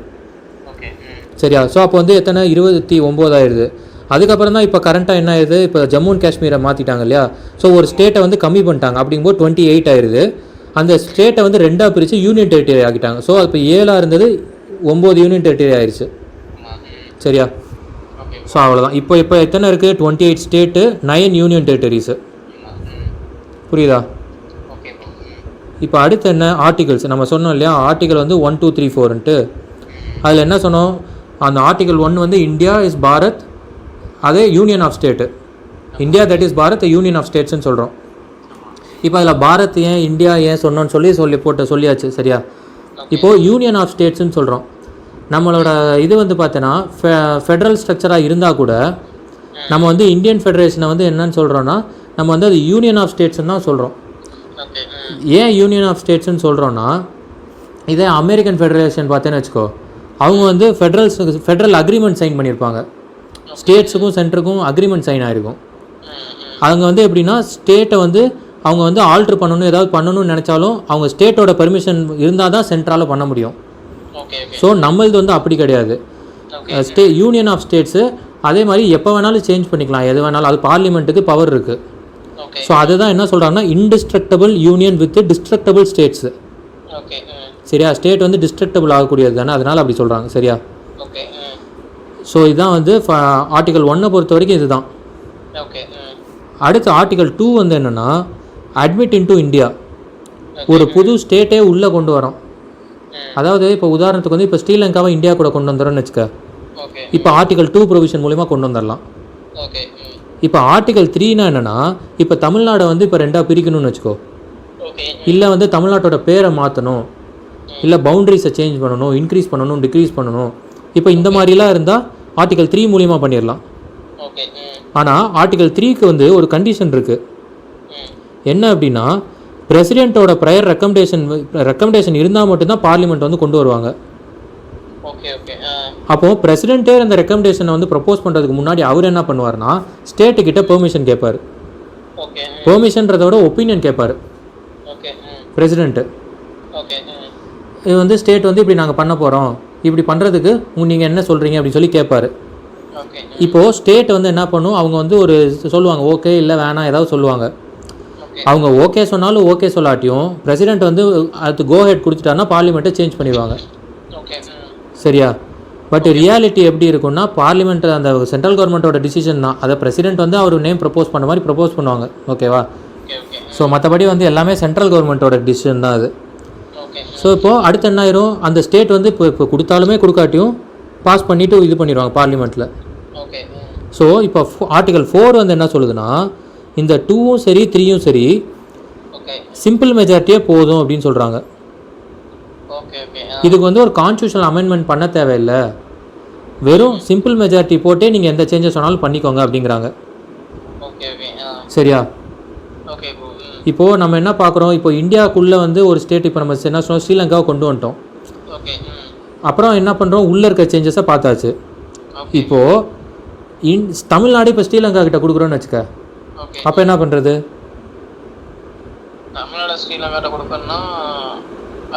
சரியா? ஸோ அப்போ வந்து எத்தனை 29 ஆயிடுது. அதுக்கப்புறம் தான் இப்போ கரண்ட்டாக என்ன ஆயிடுது, இப்போ ஜம்மு அண்ட் காஷ்மீரை மாற்றிட்டாங்க இல்லையா? ஸோ ஒரு ஸ்டேட்டை வந்து கம்மி பண்ணிட்டாங்க. அப்படிங்கும்போது 28 ஆயிடுது. அந்த ஸ்டேட்டை வந்து 2ஆக பிரித்து யூனியன் டெரிட்டரி ஆகிட்டாங்க. ஸோ இப்போ 7 இருந்தது 9 யூனியன் டெரிட்டரி ஆயிடுச்சு. சரியா? ஸோ அவ்வளோதான். இப்போ எத்தனை இருக்குது? 28 ஸ்டேட்டு 9 யூனியன் டெரிட்டரிஸு. புரியுதா? இப்போ அடுத்து என்ன ஆர்டிகல்ஸ் நம்ம சொன்னோம் இல்லையா? ஆர்டிகல் வந்து 1 2 3 4ன்ட்டு அதில் என்ன சொன்னோம்? அந்த ஆர்டிகல் 1 வந்து இந்தியா இஸ் பாரத், அதே union of state. India that is Bharat union of ஸ்டேட்ஸ்ன்னு சொல்கிறோம். இப்போ அதில் பாரத் ஏன் இந்தியா ஏன் சொன்னோன்னு சொல்லியாச்சு. சரியா? இப்போது யூனியன் ஆஃப் ஸ்டேட்ஸ்ன்னு சொல்கிறோம். நம்மளோட இது வந்து பார்த்தோன்னா ஃபெடரல் ஸ்ட்ரக்சராக இருந்தால் கூட நம்ம வந்து இந்தியன் ஃபெடரேஷனை வந்து என்னன்னு சொல்கிறோன்னா நம்ம வந்து அது யூனியன் ஆஃப் ஸ்டேட்ஸ்ன்னு தான் சொல்கிறோம். ஏன் யூனியன் ஆஃப் ஸ்டேட்ஸ்ன்னு சொல்கிறோன்னா இதே அமெரிக்கன் ஃபெடரேஷன் பார்த்தேன்னு வச்சுக்கோ, அவங்க வந்து ஃபெடரல் அக்ரிமெண்ட் சைன் பண்ணியிருப்பாங்க. ஸ்டேட்ஸுக்கும் சென்டருக்கும் அக்ரிமெண்ட் சைன் ஆகிருக்கும். அவங்க வந்து எப்படின்னா ஸ்டேட்டை வந்து அவங்க வந்து ஆல்ட்ரு பண்ணணும், ஏதாவது பண்ணணும்னு நினச்சாலும் அவங்க ஸ்டேட்டோட பெர்மிஷன் இருந்தால் தான் சென்ட்ரால் பண்ண முடியும். ஸோ நம்மளது வந்து அப்படி கிடையாது. யூனியன் ஆஃப் ஸ்டேட்ஸு அதே மாதிரி எப்போ வேணாலும் சேஞ்ச் பண்ணிக்கலாம், எது வேணாலும். அது பார்லிமெண்ட்டுக்கு பவர் இருக்குது. ஸோ அதுதான் என்ன சொல்கிறாங்கன்னா indestructible union with destructible States. சரியா? ஸ்டேட் வந்து டிஸ்ட்ரக்டபிள் ஆகக்கூடியது தானே, அதனால் அப்படி சொல்கிறாங்க. சரியா? ஸோ இதுதான் வந்து ஆர்டிகல் 1 பொறுத்த வரைக்கும் இதுதான். அடுத்து ஆர்டிகல் 2 வந்து என்னென்னா அட்மிட் இன்டு இந்தியா. ஒரு புது ஸ்டேட்டே உள்ளே கொண்டு வரோம். அதாவது இப்போ உதாரணத்துக்கு வந்து இப்போ ஸ்ரீலங்காவை இந்தியா கூட கொண்டு வந்துடும்னு வச்சுக்க. இப்போ ஆர்டிகல் 2 ப்ரொவிஷன் மூலிமா கொண்டு வந்துடலாம். இப்போ ஆர்டிகல் 3னா என்னென்னா இப்போ தமிழ்நாடை வந்து இப்போ 2ஆக பிரிக்கணும்னு வச்சுக்கோ, இல்லை வந்து தமிழ்நாட்டோட பேரை மாற்றணும், இல்லை பவுண்ட்ரிஸை சேஞ்ச் பண்ணணும், இன்க்ரீஸ் பண்ணணும், டிக்ரீஸ் பண்ணணும். இப்போ இந்த மாதிரிலாம் இருந்தால் ஆர்டிகல் 3 மூலிமா பண்ணிடலாம். ஆனால் ஆர்டிகல் 3க்கு வந்து ஒரு கண்டிஷன் இருக்குது. என்ன அப்படின்னா பிரசிடெண்ட்டோட ப்ரையர் ரெக்கமெண்டேஷன் இருந்தால் மட்டும்தான் பார்லிமெண்ட் வந்து கொண்டு வருவாங்க. அப்போது பிரசிடெண்ட்டே அந்த ரெக்கமெண்டேஷனை வந்து ப்ரப்போஸ் பண்ணுறதுக்கு முன்னாடி அவர் என்ன பண்ணுவார்னா ஸ்டேட்டுக்கிட்ட பெர்மிஷன் கேட்பார். பெர்மிஷன்றதோட ஒப்பீனியன் கேட்பார் பிரசிடெண்ட்டு. இது வந்து ஸ்டேட் வந்து இப்படி நாங்கள் பண்ண போகிறோம், இப்படி பண்ணுறதுக்கு நீங்கள் என்ன சொல்கிறீங்க அப்படின்னு சொல்லி கேட்பார். இப்போது ஸ்டேட் வந்து என்ன பண்ணும், அவங்க வந்து ஒரு சொல்லுவாங்க ஓகே இல்லை வேணாம் ஏதாவது சொல்லுவாங்க. அவங்க ஓகே சொன்னாலும் ஓகே சொல்லாட்டியும் பிரசிடெண்ட் வந்து அது கோ ஹெட் கொடுத்துட்டாருன்னா பார்லிமெண்ட்டை சேஞ்ச் பண்ணிடுவாங்க. சரியா? பட் ரியாலிட்டி எப்படி இருக்குன்னா பார்லிமெண்ட் அந்த சென்ட்ரல் கவர்மெண்ட்டோட டிசிஷன் தான். அதை பிரசிடெண்ட் வந்து அவர் நேம் ப்ரப்போஸ் பண்ண மாதிரி ப்ரப்போஸ் பண்ணுவாங்க. ஓகேவா? ஸோ மற்றபடி வந்து எல்லாமே சென்ட்ரல் கவர்மெண்ட்டோட டிசிஷன் தான் அது. ஸோ இப்போது அடுத்து என்ன ஆயிரும், அந்த ஸ்டேட் வந்து இப்போ கொடுத்தாலுமே கொடுக்காட்டியும் பாஸ் பண்ணிவிட்டு இது பண்ணிடுவாங்க பார்லிமெண்ட்டில். ஸோ இப்போ ஆர்டிகல் 4 வந்து என்ன சொல்லுதுன்னா இந்த 2ம் சரி 3யும் சரி சிம்பிள் மெஜாரிட்டியே போதும் அப்படின்னு சொல்கிறாங்க. இதுக்கு வந்து ஒரு கான்ஸ்டியூஷனல் அமெண்ட்மெண்ட் பண்ண தேவையில்லை, வெறும் சிம்பிள் மெஜாரிட்டி போட்டே நீங்கள் எந்த சேஞ்சஸ் வேணாலும் பண்ணிக்கோங்க அப்படிங்கிறாங்க. சரியா? இப்போது நம்ம என்ன பார்க்குறோம், இப்போ இந்தியாவுக்குள்ளே வந்து ஒரு ஸ்டேட் இப்போ நம்ம என்ன சொன்னோம் ஸ்ரீலங்காவை கொண்டு வந்துட்டோம். அப்புறம் என்ன பண்ணுறோம், உள்ளே இருக்க சேஞ்சஸை பார்த்தாச்சு. இப்போது தமிழ்நாடு இப்போ ஸ்ரீலங்கா கிட்ட கொடுக்குறோன்னு வச்சுக்க, அப்போ என்ன பண்ணுறது? தமிழ்நாடு ஸ்ரீலங்காட்ட கொடுக்கணும்னா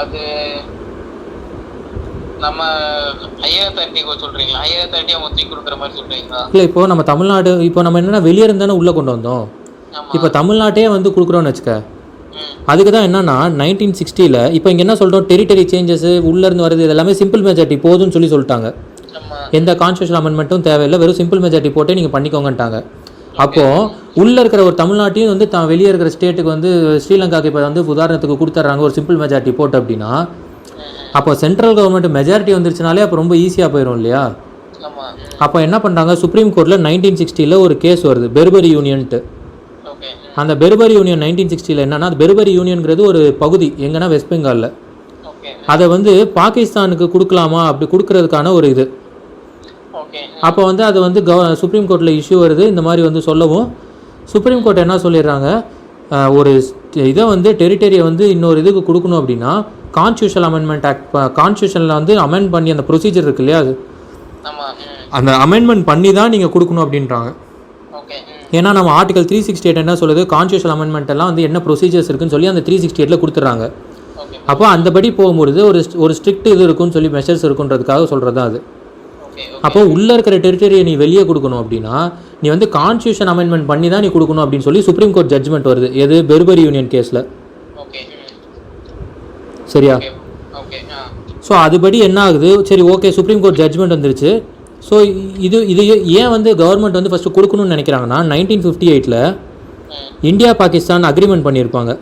அது நம்ம ஹையர் அத்தாரிட்டிக்கு சொல்கிறீங்களா? ஹையர் அத்தாரிட்டி அவங்க தூக்கி கொடுக்குற மாதிரி சொல்கிறீங்களா? இல்லை, இப்போது நம்ம தமிழ்நாடு இப்போ நம்ம என்னென்னா வெளியே இருந்தானே உள்ளே கொண்டு வந்தோம். இப்போ தமிழ்நாட்டே வந்து கொடுக்குறோன்னு வச்சுக்க, அதுக்கு தான் என்னன்னா 1960 இப்போ இங்கே என்ன சொல்கிறோம், டெரிட்டரி சேஞ்சஸ் உள்ளேருந்து வருது இதெல்லாமே சிம்பிள் மெஜாரிட்டி போதும்னு சொல்லிட்டாங்க. எந்த கான்ஸ்டியூஷன் அமெண்ட்மெண்ட்டும் தேவையில்லை, வெறும் சிம்பிள் மெஜாரிட்டி போட்டே நீங்கள் பண்ணிக்கோங்கன்ட்டாங்க. அப்போது உள்ளே இருக்கிற ஒரு தமிழ்நாட்டையும் வந்து வெளியே இருக்கிற ஸ்டேட்டுக்கு வந்து ஸ்ரீலங்காவுக்கு இப்போ வந்து உதாரணத்துக்கு கொடுத்துட்றாங்க ஒரு சிம்பிள் மெஜாரிட்டி போட்டு அப்படின்னா, அப்போ சென்ட்ரல் கவர்மெண்ட் மெஜாரிட்டி வந்துருச்சுனாலே அப்போ ரொம்ப ஈஸியாக போயிடும் இல்லையா? அப்போ என்ன பண்ணுறாங்க, சுப்ரீம் கோர்ட்டில் 1960 ஒரு கேஸ் வருது பெர்பரி யூனியன்ட்டு. அந்த பெர்பரி யூனியன் 1960 என்னன்னா, அது பெர்பரி யூனியன்கிறது ஒரு பகுதி எங்கன்னா வெஸ்ட் பெங்காலில். அதை வந்து பாகிஸ்தானுக்கு கொடுக்கலாமா அப்படி கொடுக்கறதுக்கான ஒரு இது. அப்போ வந்து அது வந்து சுப்ரீம் கோர்ட்டில் இஷ்யூ வருது. இந்த மாதிரி வந்து சொல்லவும் சுப்ரீம் கோர்ட் என்ன சொல்லிடுறாங்க, ஒரு இதை வந்து டெரிட்டரியை வந்து இன்னொரு இதுக்கு கொடுக்கணும் அப்படின்னா கான்ஸ்டியூஷனல் அமெண்ட்மெண்ட் ஆக்ட், கான்ஸ்டியூஷனில் வந்து அமெண்ட் பண்ணி அந்த ப்ரொசீஜர் இருக்கு இல்லையா, அது அந்த அமெண்ட்மெண்ட் பண்ணி தான் நீங்கள் கொடுக்கணும் அப்படின்றாங்க. ஏன்னா நம்ம ஆர்டிகல் 368 என்ன சொல்லுது, கான்ஸ்டியூஷனல் அமெண்ட்மெண்ட் எல்லாம் வந்து என்ன ப்ரொசீஜர்ஸ் இருக்குன்னு சொல்லி அந்த 368 கொடுத்துட்றாங்க. அப்போ அந்தபடி போகும்பொழுது ஒரு ஸ்ட்ரிக்ட் இது இருக்குன்னு சொல்லி மெஷர்ஸ் இருக்குன்றதுக்காக சொல்கிறது தான் அது. அப்போ உள்ளே இருக்கிற டெரிட்டரியை நீ வெளியே கொடுக்கணும் அப்படின்னா நீ வந்து கான்ஸ்டியூஷன் அமெண்ட்மெண்ட் பண்ணி தான் நீ கொடுக்கணும் அப்படின்னு சொல்லி சுப்ரீம் கோர்ட் ஜட்ஜ்மெண்ட் வருது. எது? பெர்பரி யூனியன் கேஸில். சரியா? ஸோ அதுபடி என்ன ஆகுது, சரி ஓகே சுப்ரீம் கோர்ட் ஜட்ஜ்மெண்ட் வந்துருச்சு. ஸோ இது ஏன் வந்து கவர்மெண்ட் வந்து ஃபஸ்ட்டு கொடுக்கணும்னு நினைக்கிறாங்கன்னா 1958 இந்தியா பாகிஸ்தான் அக்ரிமெண்ட் பண்ணியிருப்பாங்க,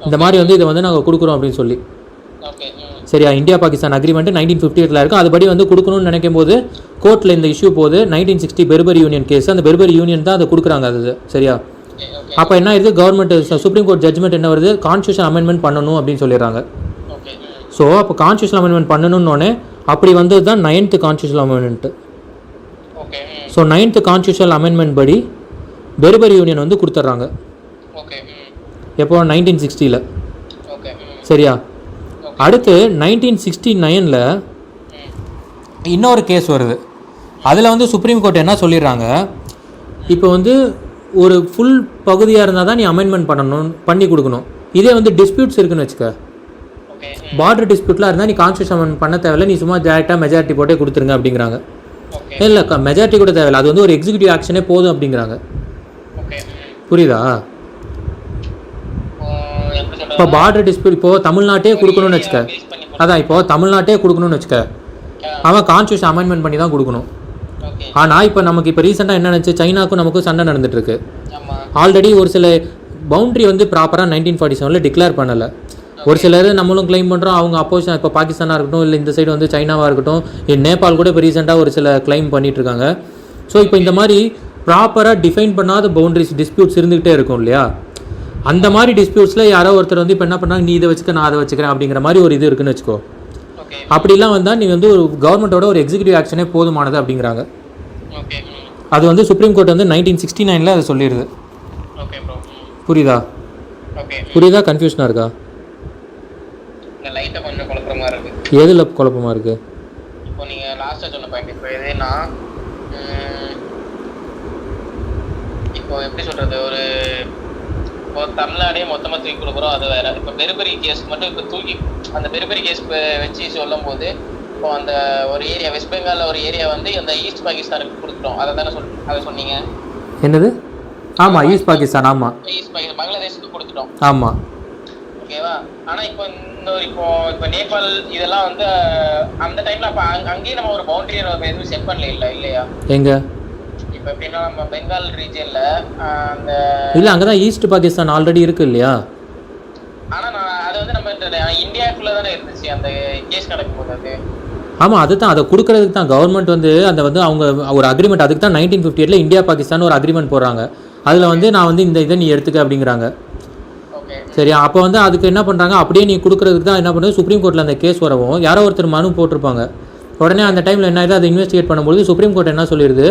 இந்த மாதிரி வந்து இதை வந்து நாங்கள் கொடுக்குறோம் அப்படின்னு சொல்லி. சரியா? இந்தியா பாகிஸ்தான் அக்ரிமெண்ட் 1958 இருக்கும். அதுபடி வந்து கொடுக்கணும்னு நினைக்கும் போது கோர்ட்டில் இந்த இஷ்யூ போது 1960 பெர்பரி யூனியன் கேஸ், அந்த பெர்பரி யூனியன் தான் அதை கொடுக்குறாங்க. அது சரியா? அப்போ என்ன ஆயிடுது, கவர்மெண்ட் சுப்ரீம் கோர்ட் ஜட்ஜ்மெண்ட் என்ன வருது, கான்ஸ்டியூஷன் அமெண்ட்மெண்ட் பண்ணணும் அப்படின்னு சொல்லிடுறாங்க. ஸோ அப்போ கான்ஸ்டியூஷன் அமெண்ட்மெண்ட் பண்ணணுன்னொன்னே அப்படி வந்தது தான் 9th constitutional amendment. So 9th constitutional amendment படி பெர்பரி யூனியன் வந்து கொடுத்துட்றாங்க. எப்போ? 1960. சரியா? அடுத்து 1969 இன்னொரு கேஸ் வருது. அதில் வந்து சுப்ரீம் கோர்ட் என்ன சொல்லிடுறாங்க, இப்போ வந்து ஒரு ஃபுல் பகுதியாக இருந்தால் தான் நீ அமெண்ட்மெண்ட் பண்ணி கொடுக்கணும். இதே வந்து டிஸ்பியூட்ஸ் இருக்குன்னு வச்சுக்க, பார்டர் டிஸ்பியூட்லாம் இருந்தால் நீ கான்ஸ்டியூஷன் அமெண்ட் பண்ண தேவையில்லை, நீ சும்மா டேரெக்டாக மெஜாரிட்டி போட்டே கொடுத்துருங்க அப்படிங்கிறாங்க. இல்லை மெஜாரிட்டி கூட தேவையில்லை, அது வந்து ஒரு எக்ஸிக்யூட்டிவ் ஆக்ஷனே போதும் அப்படிங்கிறாங்க. புரியுதா? இப்போ பார்டர் டிஸ்பியூட் இப்போது தமிழ்நாட்டே கொடுக்கணும்னு வச்சுக்க, அதான் இப்போது தமிழ்நாட்டே கொடுக்கணும்னு வச்சுக்க, அவன் கான்ஸ்டியூஷன் அமெண்ட்மெண்ட் பண்ணி தான் கொடுக்கணும். ஆனால் இப்போ நமக்கு இப்போ ரீசெண்டாக என்ன நினச்சி, சைனாக்கும் நமக்கும் சண்டை நடந்துட்டுருக்கு. ஆல்ரெடி ஒரு சில பவுண்ட்ரி வந்து ப்ராப்பராக 1947 டிக்ளேர் பண்ணலை. ஒரு சிலர் நம்மளும் கிளைம் பண்ணுறோம், அவங்க அப்போசிஷன் இப்போ பாகிஸ்தானாக இருக்கட்டும், இல்லை இந்த சைடு வந்து சைனாவாக இருக்கட்டும், நேபாள் கூட இப்போ ரீசெண்டாக ஒரு சில கிளைம் பண்ணிகிட்ருக்காங்க. ஸோ இப்போ இந்த மாதிரி ப்ராப்பராக டிஃபைன் பண்ணாத பவுண்ட்ரிஸ் டிஸ்பியூட்ஸ் இருந்துகிட்டே இருக்கும் இல்லையா? அந்த மாதிரி டிஸ்பியூட்ஸில் யாரோ ஒருத்தர் வந்து இப்போ என்ன பண்ணாங்க, நீ இதை வச்சுக்க நான் அதை வச்சுக்கிறேன் அப்படிங்கிற மாதிரி ஒரு இது இருக்குன்னு வச்சுக்கோ. அப்படிலாம் வந்தால் நீ வந்து ஒரு கவர்மெண்ட்டோட ஒரு எக்ஸிக்யூட்டிவ் ஆக்ஷனே போதுமானது அப்படிங்கிறாங்க. அது வந்து சுப்ரீம் கோர்ட் வந்து 1969 அதை சொல்லிடுது. புரியுதா? கன்ஃபியூஷனாக இருக்கா? எதில் குழப்பமாக இருக்குது? இப்போ நீங்கள் லாஸ்ட்டாக சொன்ன பாயிண்ட் இப்போ எதுனா, இப்போ எப்படி சொல்கிறது, ஒரு தமிழ்நாடே மொத்தமாக தூக்கி கொடுக்குறோம், அது வேறு. இப்போ பெர்பரி கேஸ் மட்டும் இப்போ தூக்கி அந்த பெர்பரி கேஸ் வச்சு சொல்லும் போது, இப்போ அந்த ஒரு ஏரியா வெஸ்ட் பெங்காலில் ஒரு ஏரியா வந்து அந்த ஈஸ்ட் பாகிஸ்தானுக்கு கொடுத்துட்டோம், அதை தானே அதை சொன்னீங்க? என்னது? ஆமாம், ஈஸ்ட் பாகிஸ்தான். ஆமாம், ஈஸ்ட் பாகிஸ்தான் பங்களாதேஷுக்கு கொடுத்துட்டோம். ஆமாம், ஓகேவா? ஆனால் இப்போ இப்போ நேபாள் இதெல்லாம் வந்து அந்த டைமில் அப்போ அங்கேயும் நம்ம ஒரு பவுண்டரி எதுவும் செட் பண்ணல இல்லையா? எங்கே? இப்போ எப்படின்னா நம்ம பெங்கால் ரீஜியனில் அந்த இல்லை, அங்கே தான் ஈஸ்ட் பாகிஸ்தான் ஆல்ரெடி இருக்குது இல்லையா? ஆனால் அது வந்து நம்ம இந்தியாவுக்குள்ளே தானே இருந்துச்சு அந்த கேஸ் நடக்கும்போது. அது ஆமாம், அதுதான் அதை கொடுக்கறதுக்கு தான் கவர்மெண்ட் வந்து அந்த வந்து அவங்க ஒரு அக்ரிமெண்ட், அதுக்கு தான் 1958 இந்தியா பாகிஸ்தான் ஒரு அக்ரிமெண்ட் போடுறாங்க. அதில் வந்து நான் வந்து இந்த இதை நீ எடுத்துக்க அப்படிங்கிறாங்க. சரியா? அப்போ வந்து அதுக்கு என்ன பண்ணுறாங்க, அப்படியே நீ கொடுக்குறதுக்கு தான் என்ன பண்ணுறது, சுப்ரீம் கோர்ட்டில் அந்த கேஸ் வரவும் யாரோ ஒருத்தர் மனு போட்டிருப்பாங்க. உடனே அந்த டைமில் என்ன ஆயிடுது, அதை இன்வெஸ்டிகேட் பண்ணும்போது சுப்ரீம் கோர்ட் என்ன சொல்லிடுது,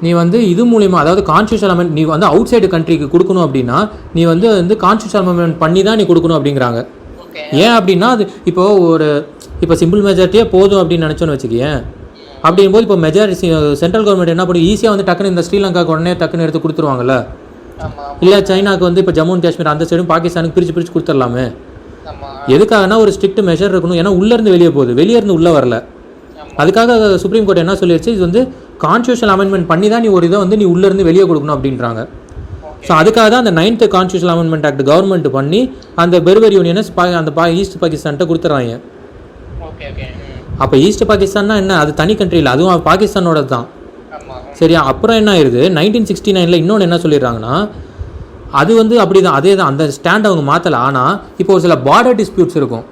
நீ வந்து இது மூலிமா, அதாவது கான்ஸ்டியூஷன் அமெண்ட் நீ வந்து அவுட் சைடு கண்ட்ரிக்கு கொடுக்கணும் அப்படின்னா நீ வந்து கான்ஸ்டியூஷன் அமெண்ட் பண்ணி தான் நீ கொடுக்கணும் அப்படிங்கிறாங்க. ஏன் அப்படின்னா அது இப்போ சிம்பிள் மெஜாரிட்டியே போதும் அப்படின்னு நினச்சோன்னு வச்சுக்கேன். அப்படிங்கும்போது இப்போ மெஜாரிட்டி சென்ட்ரல் கவர்மெண்ட் என்ன பண்ணி ஈஸியாக வந்து டக்குன்னு இந்த ஸ்ரீலங்காவுக்கு உடனே டக்குன்னு எடுத்து கொடுத்துருவாங்கல்ல. இல்லை சைனாக்கு வந்து இப்போ ஜம்மு அண்ட் காஷ்மீர் அந்த சைடும் பாகிஸ்தானுக்கு பிரித்து கொடுத்துடலாமே. எதுக்காகனா ஒரு ஸ்ட்ரிக்ட் மெஷர் இருக்கணும், ஏன்னா உள்ளேருந்து வெளியே போகுது, வெளியேருந்து உள்ளே வரல. அதுக்காக சுப்ரீம் கோர்ட் என்ன சொல்லிடுச்சு, இது வந்து கான்ஸ்டியூஷன் அமெண்ட்மெண்ட் பண்ணி தான் நீ ஒரு இதை வந்து நீ உள்ளேருந்து வெளியே கொடுக்கணும் அப்படின்றாங்க. ஸோ அதுக்காக தான் அந்த 9th constitution amendment act government பண்ணி அந்த பெர்பரி யூனியனை அந்த ஈஸ்ட் பாகிஸ்தான்கிட்ட கொடுத்துட்றாங்க. அப்போ ஈஸ்ட் பாகிஸ்தான்னா என்ன, அது தனி கண்ட்ரி இல்லை, அதுவும் பாகிஸ்தானோட தான். சரியா? அப்புறம் என்ன ஆயிடுது, 1969 இன்னொன்று என்ன சொல்லிடுறாங்கன்னா, அது வந்து அப்படி தான், அதே தான், அந்த ஸ்டாண்ட் அவங்க மாற்றலை. ஆனால் இப்போ ஒரு சில பார்டர் டிஸ்பியூட்ஸ் இருக்கும்.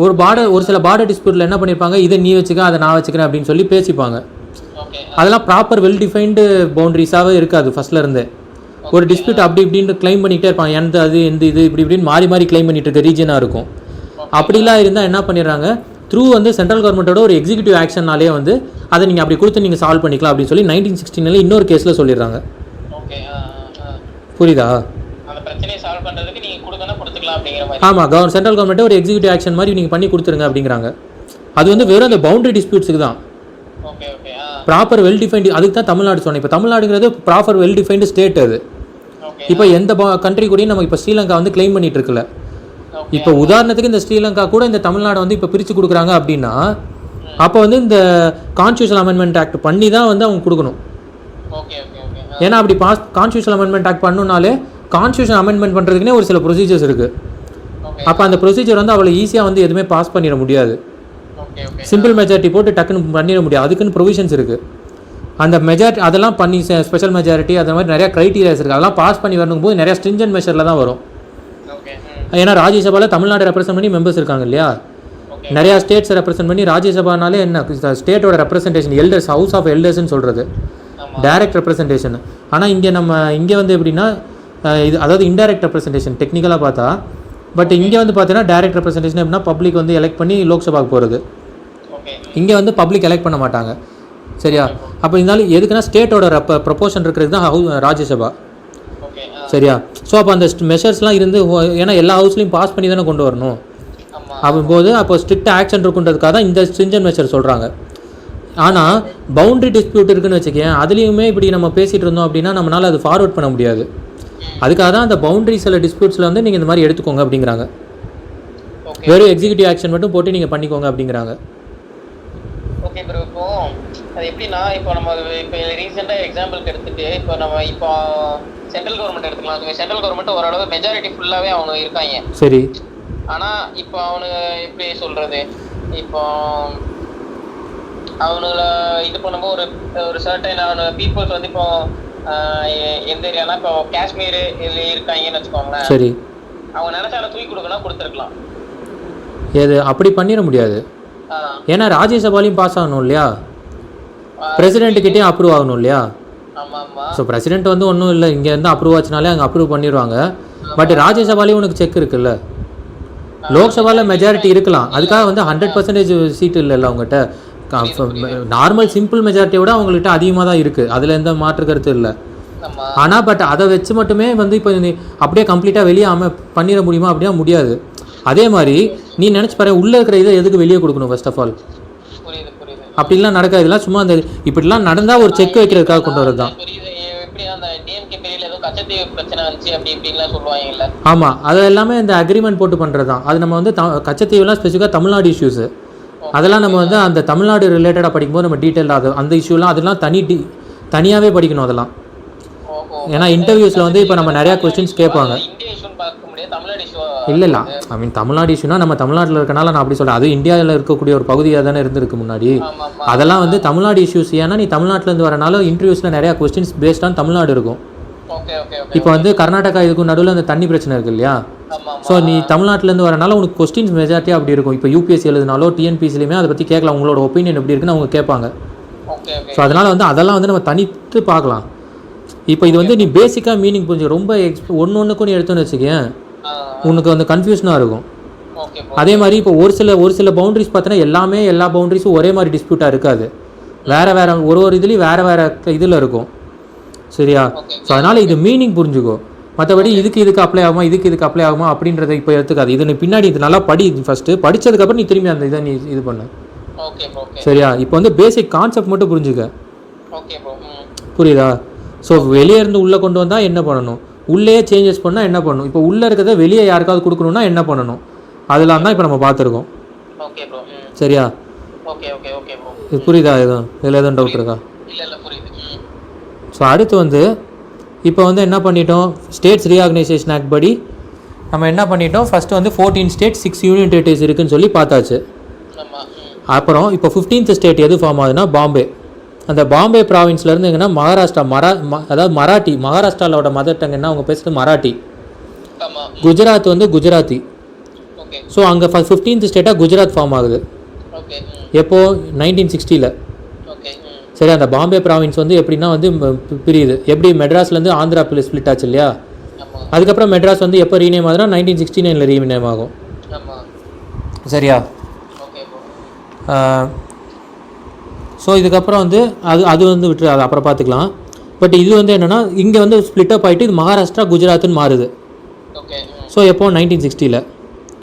ஒரு சில பார்டர் டிஸ்பியூட்டில் என்ன பண்ணியிருப்பாங்க, இதை நீ வச்சுக்க அதை நான் வச்சுக்கிறேன் அப்படின்னு சொல்லி பேசிப்பாங்க. அதெல்லாம் ப்ராப்பர் வெல் டிஃபைன்டு பவுண்டரிஸாகவே இருக்காது. ஃபஸ்ட்லேருந்தே ஒரு டிஸ்பியூட் அப்படி இப்படின்னு கிளைம் பண்ணிக்கிட்டே இருப்பாங்க, எந்த அது எந்த இது இப்படி இப்படின்னு மாறி மாறி கிளைம் பண்ணிட்டு இருக்க ரீஜனாக இருக்கும். அப்படிலாம் இருந்தால் என்ன பண்ணிடுறாங்க, த்ரூ வந்து சென்ட்ரல் கவர்மெண்ட்டோட ஒரு எக்ஸிக்யூட்டிவ் ஆக்ஷனாலே வந்து அதை நீங்கள் அப்படி கொடுத்து நீங்கள் சால்வ் பண்ணிக்கலாம் அப்படின்னு சொல்லி 1969 இன்னொரு கேஸில் சொல்லிடுறாங்க. புரியுதா? அந்த பிரச்சனையை சால்வ் பண்ணுறதுக்கு நீங்கள் கொடுக்கணும் கொடுத்துக்கலாம் அப்படிங்கிற மாதிரி. ஆமாம், சென்ட்ரல் கவர்மெண்ட்டே ஒரு எக்ஸிக்யூட்டிவ் ஆக்ஷன் மாதிரி நீங்கள் பண்ணி கொடுத்துருங்க அப்படிங்கிறாங்க. அது வந்து வெறும் அந்த பவுண்டரி டிஸ்பியூட்ஸுக்கு தான். Okay okay. Proper well defined, அதுக்கு தான் தமிழ்நாடு சொன்னேன். இப்போ தமிழ்நாடுங்கிறது ப்ராப்பர் வெல் டிஃபைன்டு ஸ்டேட் அது. இப்போ எந்த கண்ட்ரி கூடயும் நம்ம இப்போ ஸ்ரீலங்கா வந்து கிளைம் பண்ணிட்டு இருக்கல. இப்போ உதாரணத்துக்கு இந்த ஸ்ரீலங்கா கூட இந்த தமிழ்நாடு வந்து இப்போ பிரித்து கொடுக்குறாங்க அப்படின்னா அப்போ வந்து இந்த கான்ஸ்டியூஷன் அமெண்ட்மெண்ட் ஆக்ட் பண்ணி தான் வந்து அவங்க கொடுக்கணும். ஏன்னா அப்படி கான்ஸ்டியூஷன் அமெண்ட்மெண்ட் ஆக்ட் பண்ணுனாலே கான்ஸ்டியூஷன் அமெண்ட்மெண்ட் பண்ணுறதுக்குனே ஒரு சில ப்ரொசீஜர்ஸ் இருக்குது. அப்போ அந்த ப்ரொசீஜர் வந்து அவ்வளோ ஈஸியாக வந்து எதுவுமே பாஸ் பண்ணிட முடியாது. சிம்பிள் மெஜாரிட்டி போட்டு டக்குன்னு பண்ணிட முடியாது. அதுக்குன்னு ப்ரொவிஷன்ஸ் இருக்குது. அந்த மெஜாரிட்டி அதெல்லாம் பண்ணி ஸ்பெஷல் மெஜாரிட்டி அந்த மாதிரி நிறையா க்ரைட்டீரியாஸ் இருக்குது. அதெல்லாம் பாஸ் பண்ணி வரும்போது நிறையா ஸ்ட்ரிஞ்சன்ட் மெஷரில் தான் வரும். ஏன்னா ராஜ்யசபாவில் தமிழ்நாடு ரெப்ரசென்ட் பண்ணி மெம்பர்ஸ் இருக்காங்க இல்லையா, நிறையா ஸ்டேட்ஸை ரெப்ரசென்ட் பண்ணி. ராஜ்யசபானாலே என்ன ஸ்டேட்டோட ரெப்ரசன்டேஷன், எல்டர்ஸ், ஹவுஸ் ஆஃப் எல்டர்ஸ்ன்னு சொல்கிறது, டைரக்ட் ரெப்ரசன்டேஷன். ஆனால் இங்கே வந்து எப்படின்னா இது அதாவது இன்டைரக்ட் ரெப்ரசன்டேஷன் டெக்னிக்கலாக பார்த்தா. பட் இங்கே வந்து பார்த்தீங்கன்னா டைரக்ட் ரெப்ரசன்டேஷன் எப்படின்னா பப்ளிக் வந்து எலெக்ட் பண்ணி லோக்சபாவுக்கு போகிறது. இங்கே வந்து பப்ளிக் எலெக்ட் பண்ண மாட்டாங்க. சரியா? அப்போ இருந்தாலும் எதுக்குன்னா ஸ்டேட்டோட ப்ரொபோஷன் இருக்கிறது தான் ராஜ்யசபா. சரியா? ஸோ அப்போ அந்த மெஷர்ஸ்லாம் இருந்து, ஏன்னா எல்லா ஹவுஸ்லையும் பாஸ் பண்ணி தானே கொண்டு வரணும். அப்போது அப்போ ஸ்ட்ரிக்ட் ஆக்ஷன் இருக்குன்றதுக்காக தான் இந்த ஸ்ட்ரிஞ்சன்ட் மெஷர் சொல்கிறாங்க. ஆனால் பவுண்டரி டிஸ்பியூட் இருக்குன்னு வச்சுக்கேன், அதுலேயுமே இப்படி நம்ம பேசிகிட்டு இருந்தோம் அப்படின்னா நம்மளால் அது ஃபார்வர்ட் பண்ண முடியாது. அதுக்காக தான் அந்த பவுண்டரி சில டிஸ்பியூட்ஸில் வந்து நீங்கள் இந்த மாதிரி எடுத்துக்கோங்க அப்படிங்கிறாங்க. வெறும் எக்ஸிக்யூட்டிவ் ஆக்ஷன் மட்டும் போட்டு நீங்கள் பண்ணிக்கோங்க அப்படிங்கிறாங்க. Okay bro. இப்போ அது எப்படின்னா இப்போ நம்ம இப்போ ரீசெண்டாக எக்ஸாம்பிளுக்கு எடுத்துகிட்டு இப்போ சென்ட்ரல் கவர்மெண்ட் எடுத்துக்கலாம். சென்ட்ரல் கவர்மெண்ட் ஓரளவு மெஜாரிட்டி ஃபுல்லாகவே அவங்க இருக்காங்க. சரி. ஆனால் இப்போ அவனுங்க எப்படி சொல்கிறது, இப்போ அவனுங்கள இது பண்ணும்போது ஒரு சர்டைன் பீப்புள்ஸ் வந்து இப்போ எந்த ஏரியானா இப்போ காஷ்மீர் இதில் இருக்காங்கன்னு வச்சுக்கோங்களேன். சரி. அவங்க நினச்சாலும் தூக்கி கொடுக்கணும், கொடுத்துருக்கலாம். எது அப்படி பண்ணிட முடியாது. ஏன்னா ராஜ்யசபாலையும் பாஸ் ஆகணும் இல்லையா, பிரசிடென்ட்டுக்கிட்டே அப்ரூவ் ஆகணும் இல்லையா. ஸோ பிரசிடென்ட் வந்து ஒன்றும் இல்லை, இங்கே இருந்து அப்ரூவ் ஆச்சுனாலே அங்கே அப்ரூவ் பண்ணிடுவாங்க. பட் ராஜ்யசபாலையும் உனக்கு செக் இருக்குல்ல, லோக்சபாவில் மெஜாரிட்டி இருக்கலாம். அதுக்காக வந்து 100% சீட்டு இல்லைல்ல அவங்ககிட்ட. நார்மல் சிம்பிள் மெஜாரிட்டியை விட அவங்கள்ட்ட அதிகமாக தான் இருக்குது, அதில் எந்த மாற்று கருத்து இல்லை. ஆனால் பட் அதை வச்சு மட்டுமே வந்து இப்போ அப்படியே கம்ப்ளீட்டாக வெளியே பண்ணிட முடியுமா அப்படின்னா முடியாது. அதே மாதிரி நீ நினச்சி பாரு, உள்ளே இருக்கிற இதை எதுக்கு வெளியே கொடுக்கணும் ஃபர்ஸ்ட் ஆஃப் ஆல். அப்படிலாம் நடக்காது. இதெல்லாம் சும்மா அந்த இப்படிலாம் நடந்தால் ஒரு செக் வைக்கிறதுக்காக கொண்டு வரது தான். ஆமாம், அது எல்லாமே இந்த அக்ரிமெண்ட் போட்டு பண்ணுறது தான். அது நம்ம வந்து கச்சத்தீவுலாம் ஸ்பெசிஃபிக்காக தமிழ்நாடு இஷ்யூஸு, அதெல்லாம் நம்ம வந்து அந்த தமிழ்நாடு ரிலேட்டடாக படிக்கும்போது நம்ம டீட்டெயிலாக அந்த இஷ்யூலாம் அதெல்லாம் தனியாகவே படிக்கணும் அதெல்லாம். ஏன்னா இன்டர்வியூஸில் வந்து இப்போ நம்ம நிறையா கொஸ்டின்ஸ் கேட்பாங்க. இல்லை ஐ மீன் தமிழ்நாடு இஷ்யூனா நம்ம தமிழ்நாட்டில் இருக்கனால நான் அப்படி சொல்கிறேன். அது இந்தியாவில் இருக்கக்கூடிய ஒரு பகுதியாக தானே இருந்திருக்கு முன்னாடி. அதெல்லாம் வந்து தமிழ்நாடு இஷ்யூஸ். ஏன்னா நீ தமிழ்நாட்டிலேருந்து வரனால இன்டர்வியூஸில் நிறையா கொஸ்டின்ஸ் பேஸ்ட் ஆன் தமிழ்நாடு இருக்கும். இப்போ வந்து கர்நாடகா இதுக்கு நடுவில் அந்த தண்ணி பிரச்சனை இருக்கு இல்லையா. ஸோ நீ தமிழ்நாட்டிலேருந்து வரனால உனக்கு கொஸ்டின்ஸ் மெஜாரிட்டியாக அப்படி இருக்கும். இப்போ யூபிஎஸ்சி எழுதுனாலோ டிஎன்பிசிலையுமே அதை பற்றி கேட்கலாம், உங்களோட ஒப்பீனியன் எப்படி இருக்குன்னு அவங்க கேட்பாங்க. ஸோ அதனால் வந்து அதெல்லாம் வந்து நம்ம தனித்து பார்க்கலாம். இப்போ இது வந்து நீ பேசிக்காக மீனிங் புரிஞ்சு ரொம்ப ஒன்றுக்கும் நீ எடுத்தோன்னு வச்சுக்கேன், உனக்கு வந்து கன்ஃபியூஷனாக இருக்கும். அதே மாதிரி இப்போ ஒரு சில பவுண்டரிஸ் பார்த்தீங்கன்னா எல்லா பவுண்டரிஸும் ஒரே மாதிரி டிஸ்பியூட்டாக இருக்காது. வேறு ஒரு இதுலேயும் வேறு இதில் இருக்கும். சரியா? ஸோ அதனால் இது மீனிங் புரிஞ்சுக்கோ. மற்றபடி இதுக்கு அப்ளை ஆகுமா இதுக்கு அப்ளை ஆகுமா அப்படின்றத இப்போ எடுத்துக்காது. இது நீ பின்னாடி இது நல்லா படி, ஃபஸ்ட்டு படித்ததுக்கப்புறம் நீ திரும்பி அந்த இதை நீ இது பண்ணு. சரியா? இப்போ வந்து பேசிக் கான்செப்ட் மட்டும் புரிஞ்சுக்க. புரியுதா? ஸோ வெளியே இருந்து உள்ளே கொண்டு வந்தால் என்ன பண்ணணும், உள்ளே சேஞ்சஸ் பண்ணால் என்ன பண்ணணும், இப்போ உள்ளே இருக்கிறத வெளியே யாருக்காவது கொடுக்கணுன்னா என்ன பண்ணணும், அதெல்லாம் தான் இப்போ நம்ம பார்த்துருக்கோம். சரியா? இது புரியுதா? இதில் எதுவும் டவுட் இருக்கா? ஸோ அடுத்து வந்து இப்போ வந்து என்ன பண்ணிட்டோம், ஸ்டேட்ஸ் ரீஆர்கனைசேஷன் ஆக்ட் படி நம்ம என்ன பண்ணிட்டோம், ஃபஸ்ட்டு வந்து 14 ஸ்டேட் 6 யூனியன் டெரிட்டரிஸ் இருக்குதுன்னு சொல்லி பார்த்தாச்சு. அப்புறம் இப்போ 15th ஸ்டேட் எது ஃபார்ம் ஆகுதுன்னா பாம்பே. அந்த பாம்பே ப்ராவின்ஸ்லேருந்து எங்கன்னா மகாராஷ்டிரா அதாவது மராட்டி, மகாராஷ்டிராவோட மதர் டங் என்ன அவங்க பேசுகிறது மராட்டி. குஜராத் வந்து குஜராத்தி. ஸோ அங்கே 15th ஸ்டேட்டாக குஜராத் ஃபார்ம் ஆகுது. எப்போது 1960. சரி, அந்த பாம்பே ப்ராவின்ஸ் வந்து எப்படின்னா வந்து பிரியுது. எப்படி மெட்ராஸ்லேருந்து ஆந்திரா ஸ்பிளிட் ஆச்சு இல்லையா, அதுக்கப்புறம் மெட்ராஸ் வந்து எப்போ ரீநேம் ஆகுதுன்னா 1969 ரீநேம் ஆகும். சரியா? ஸோ இதுக்கப்புறம் வந்து அது வந்து விட்டுரு, அது அப்புறம் பார்த்துக்கலாம். பட் இது வந்து என்னென்னா இங்கே வந்து ஸ்ப்ளிட் அப் ஆகிட்டு இது மகாராஷ்டிரா குஜராத்னு மாறுது. ஓகே. ஸோ எப்போ 1960.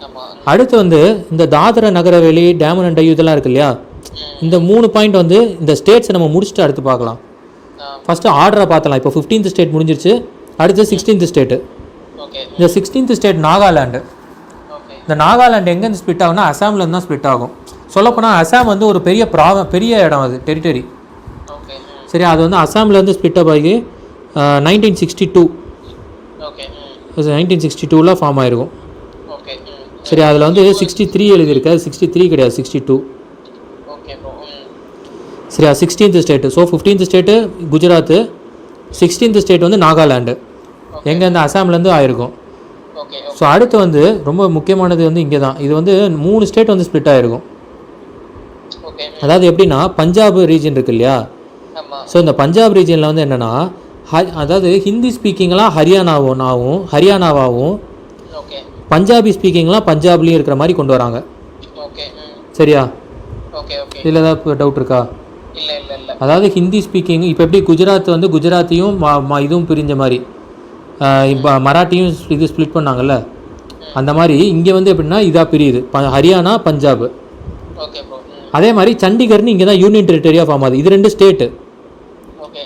ஆமா. அடுத்து வந்து இந்த தாதர நகரவேலி, டேமன் அண்ட் டையூ இதெல்லாம் இருக்கு இல்லையா, இந்த 3 பாயிண்ட் வந்து இந்த ஸ்டேட்ஸை நம்ம முடிச்சுட்டு அடுத்து பார்க்கலாம். ஃபஸ்ட்டு ஆர்டரை பார்த்தலாம். இப்போ 15th ஸ்டேட் முடிஞ்சிருச்சு, அடுத்து 16th ஸ்டேட்டு. இந்த 16th ஸ்டேட் நாகாலாண்டு. இந்த நாகாலாண்டு எங்கேருந்து ஸ்ப்ளிட் ஆகும்னா அசாம்லேருந்து தான் ஸ்ப்ளிட் ஆகும். சொல்லப்போனால் அசாம் வந்து ஒரு பெரிய இடம், அது டெரிட்டரி. சரி, அது வந்து அசாம்லேருந்து ஸ்ப்ளிட் அப் ஆகி 1962 1962 ஃபார்ம் ஆகிருக்கும். சரி, அதில் வந்து 63 எழுதியிருக்கு, அது 63 கிடையாது, 62. சரியா, 16th state. So 15th state Gujarat, 16th state வந்து நாகாலாண்டு, எங்கே இந்த அசாம்லேருந்து ஆயிருக்கும். ஸோ அடுத்து வந்து ரொம்ப முக்கியமானது வந்து இங்கே தான். இது வந்து 3 ஸ்டேட் வந்து ஸ்ப்ளிட் ஆகிருக்கும். அதாவது எப்படின்னா பஞ்சாப் ரீஜன் இருக்கு இல்லையா, ஸோ இந்த பஞ்சாப் ரீஜனில் வந்து என்னென்னா அதாவது ஹிந்தி ஸ்பீக்கிங்லாம் ஹரியானாவாகவும் பஞ்சாபி ஸ்பீக்கிங்லாம் பஞ்சாப்லேயும் இருக்கிற மாதிரி கொண்டு வராங்க. சரியா, இதில் ஏதாவது டவுட் இருக்கா? அதாவது ஹிந்தி ஸ்பீக்கிங் இப்போ எப்படி குஜராத் வந்து குஜராத்தியும் இதுவும் பிரிஞ்ச மாதிரி இப்போ மராட்டியும் இது ஸ்ப்ளிட் பண்ணாங்கல்ல, அந்த மாதிரி இங்கே வந்து எப்படின்னா இதாக பிரியுது, ஹரியானா பஞ்சாப். அதே மாதிரி சண்டிகர்னு இங்கே தான் யூனியன் டெரிட்டரியாக ஃபார்ம் ஆகுது. இது 2 ஸ்டேட்டு,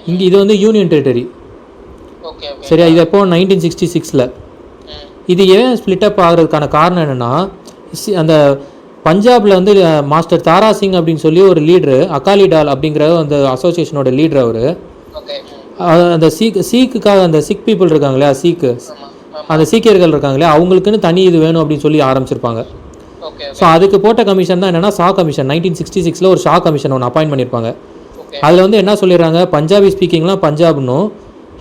இங்கே இது வந்து யூனியன் டெரிட்டரி. சரியா, இது எப்போ 1966. இது ஏன் ஸ்ப்ளிட் அப் ஆகிறதுக்கான காரணம் என்னென்னா, அந்த பஞ்சாபில் வந்து மாஸ்டர் தாரா சிங் அப்படின்னு சொல்லி ஒரு லீட்ரு, அகாலிடால் அப்படிங்கிற அந்த அசோசியேஷனோட லீடர் அவர். அந்த சீக்குக்காக அந்த சிக் பீப்புள் இருக்காங்க இல்லையா, அந்த சீக்கியர்கள் இருக்காங்க இல்லையா, அவங்களுக்குன்னு தனி இது வேணும் அப்படின்னு சொல்லி ஆரம்பிச்சிருப்பாங்க. ஸோ அதுக்கு போட்ட கமிஷன் தான் என்னென்னா ஷா கமிஷன். 1966 ஒரு ஷா கமிஷன் ஒன்று அப்பாயின்ட் பண்ணியிருப்பாங்க. அதில் வந்து என்ன சொல்லிடுறாங்க, பஞ்சாபி ஸ்பீக்கிங்லாம் பஞ்சாப்னும்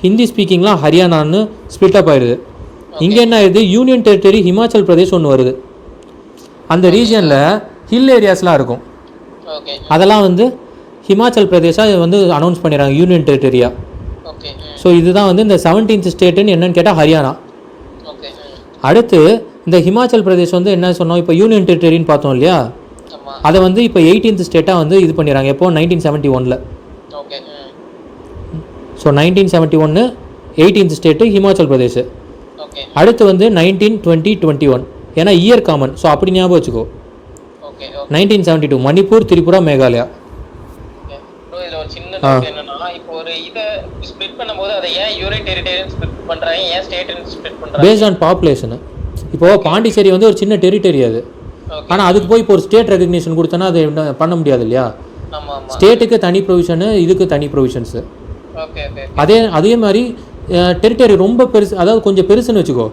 ஹிந்தி ஸ்பீக்கிங்லாம் ஹரியானான்னு ஸ்ப்ளிட் அப் ஆயிடுது. இங்கே என்ன ஆயிடுது, யூனியன் டெரிட்டரி ஹிமாச்சல் பிரதேஷ் ஒன்று வருது. அந்த ரீஜனில் ஹில் ஏரியாஸ்லாம் இருக்கும், அதெல்லாம் வந்து ஹிமாச்சல் பிரதேஷாக வந்து அனௌன்ஸ் பண்ணிடுறாங்க யூனியன் டெரிட்டரியா. ஸோ இதுதான் வந்து இந்த 17th ஸ்டேட்டுன்னு என்னன்னு கேட்டால் ஹரியானா. அடுத்து இந்த ஹிமாச்சல் பிரதேஷ் வந்து என்ன சொன்னோம், இப்போ யூனியன் டெரிட்டரின்னு பார்த்தோம் இல்லையா, அதை வந்து இப்போ 18th ஸ்டேட்டாக வந்து இது பண்ணிடுறாங்க. எப்போ 1971. So 1971 18th state Himachal Pradesh. அடுத்து வந்து 19, 20, 21, ஏன்னா இயர் காமன். ஸோ அப்படி ஞாபகம் வச்சுக்கோ. 1972 Manipur, Tripura, Meghalaya. Based on population. இப்போது பாண்டிச்சேரி வந்து ஒரு சின்ன டெரிட்டரி அது, ஆனால் அதுக்கு போய் இப்போ ஒரு ஸ்டேட் ரெகக்னிஷன் கொடுத்தோன்னா அதை பண்ண முடியாது இல்லையா. ஸ்டேட்டுக்கு தனி ப்ரொவிஷனு, இதுக்கு தனி ப்ரொவிஷன்ஸு. அதே மாதிரி டெரிட்டரி ரொம்ப பெருசு, அதாவது கொஞ்சம் பெருசுன்னு வச்சுக்கோ,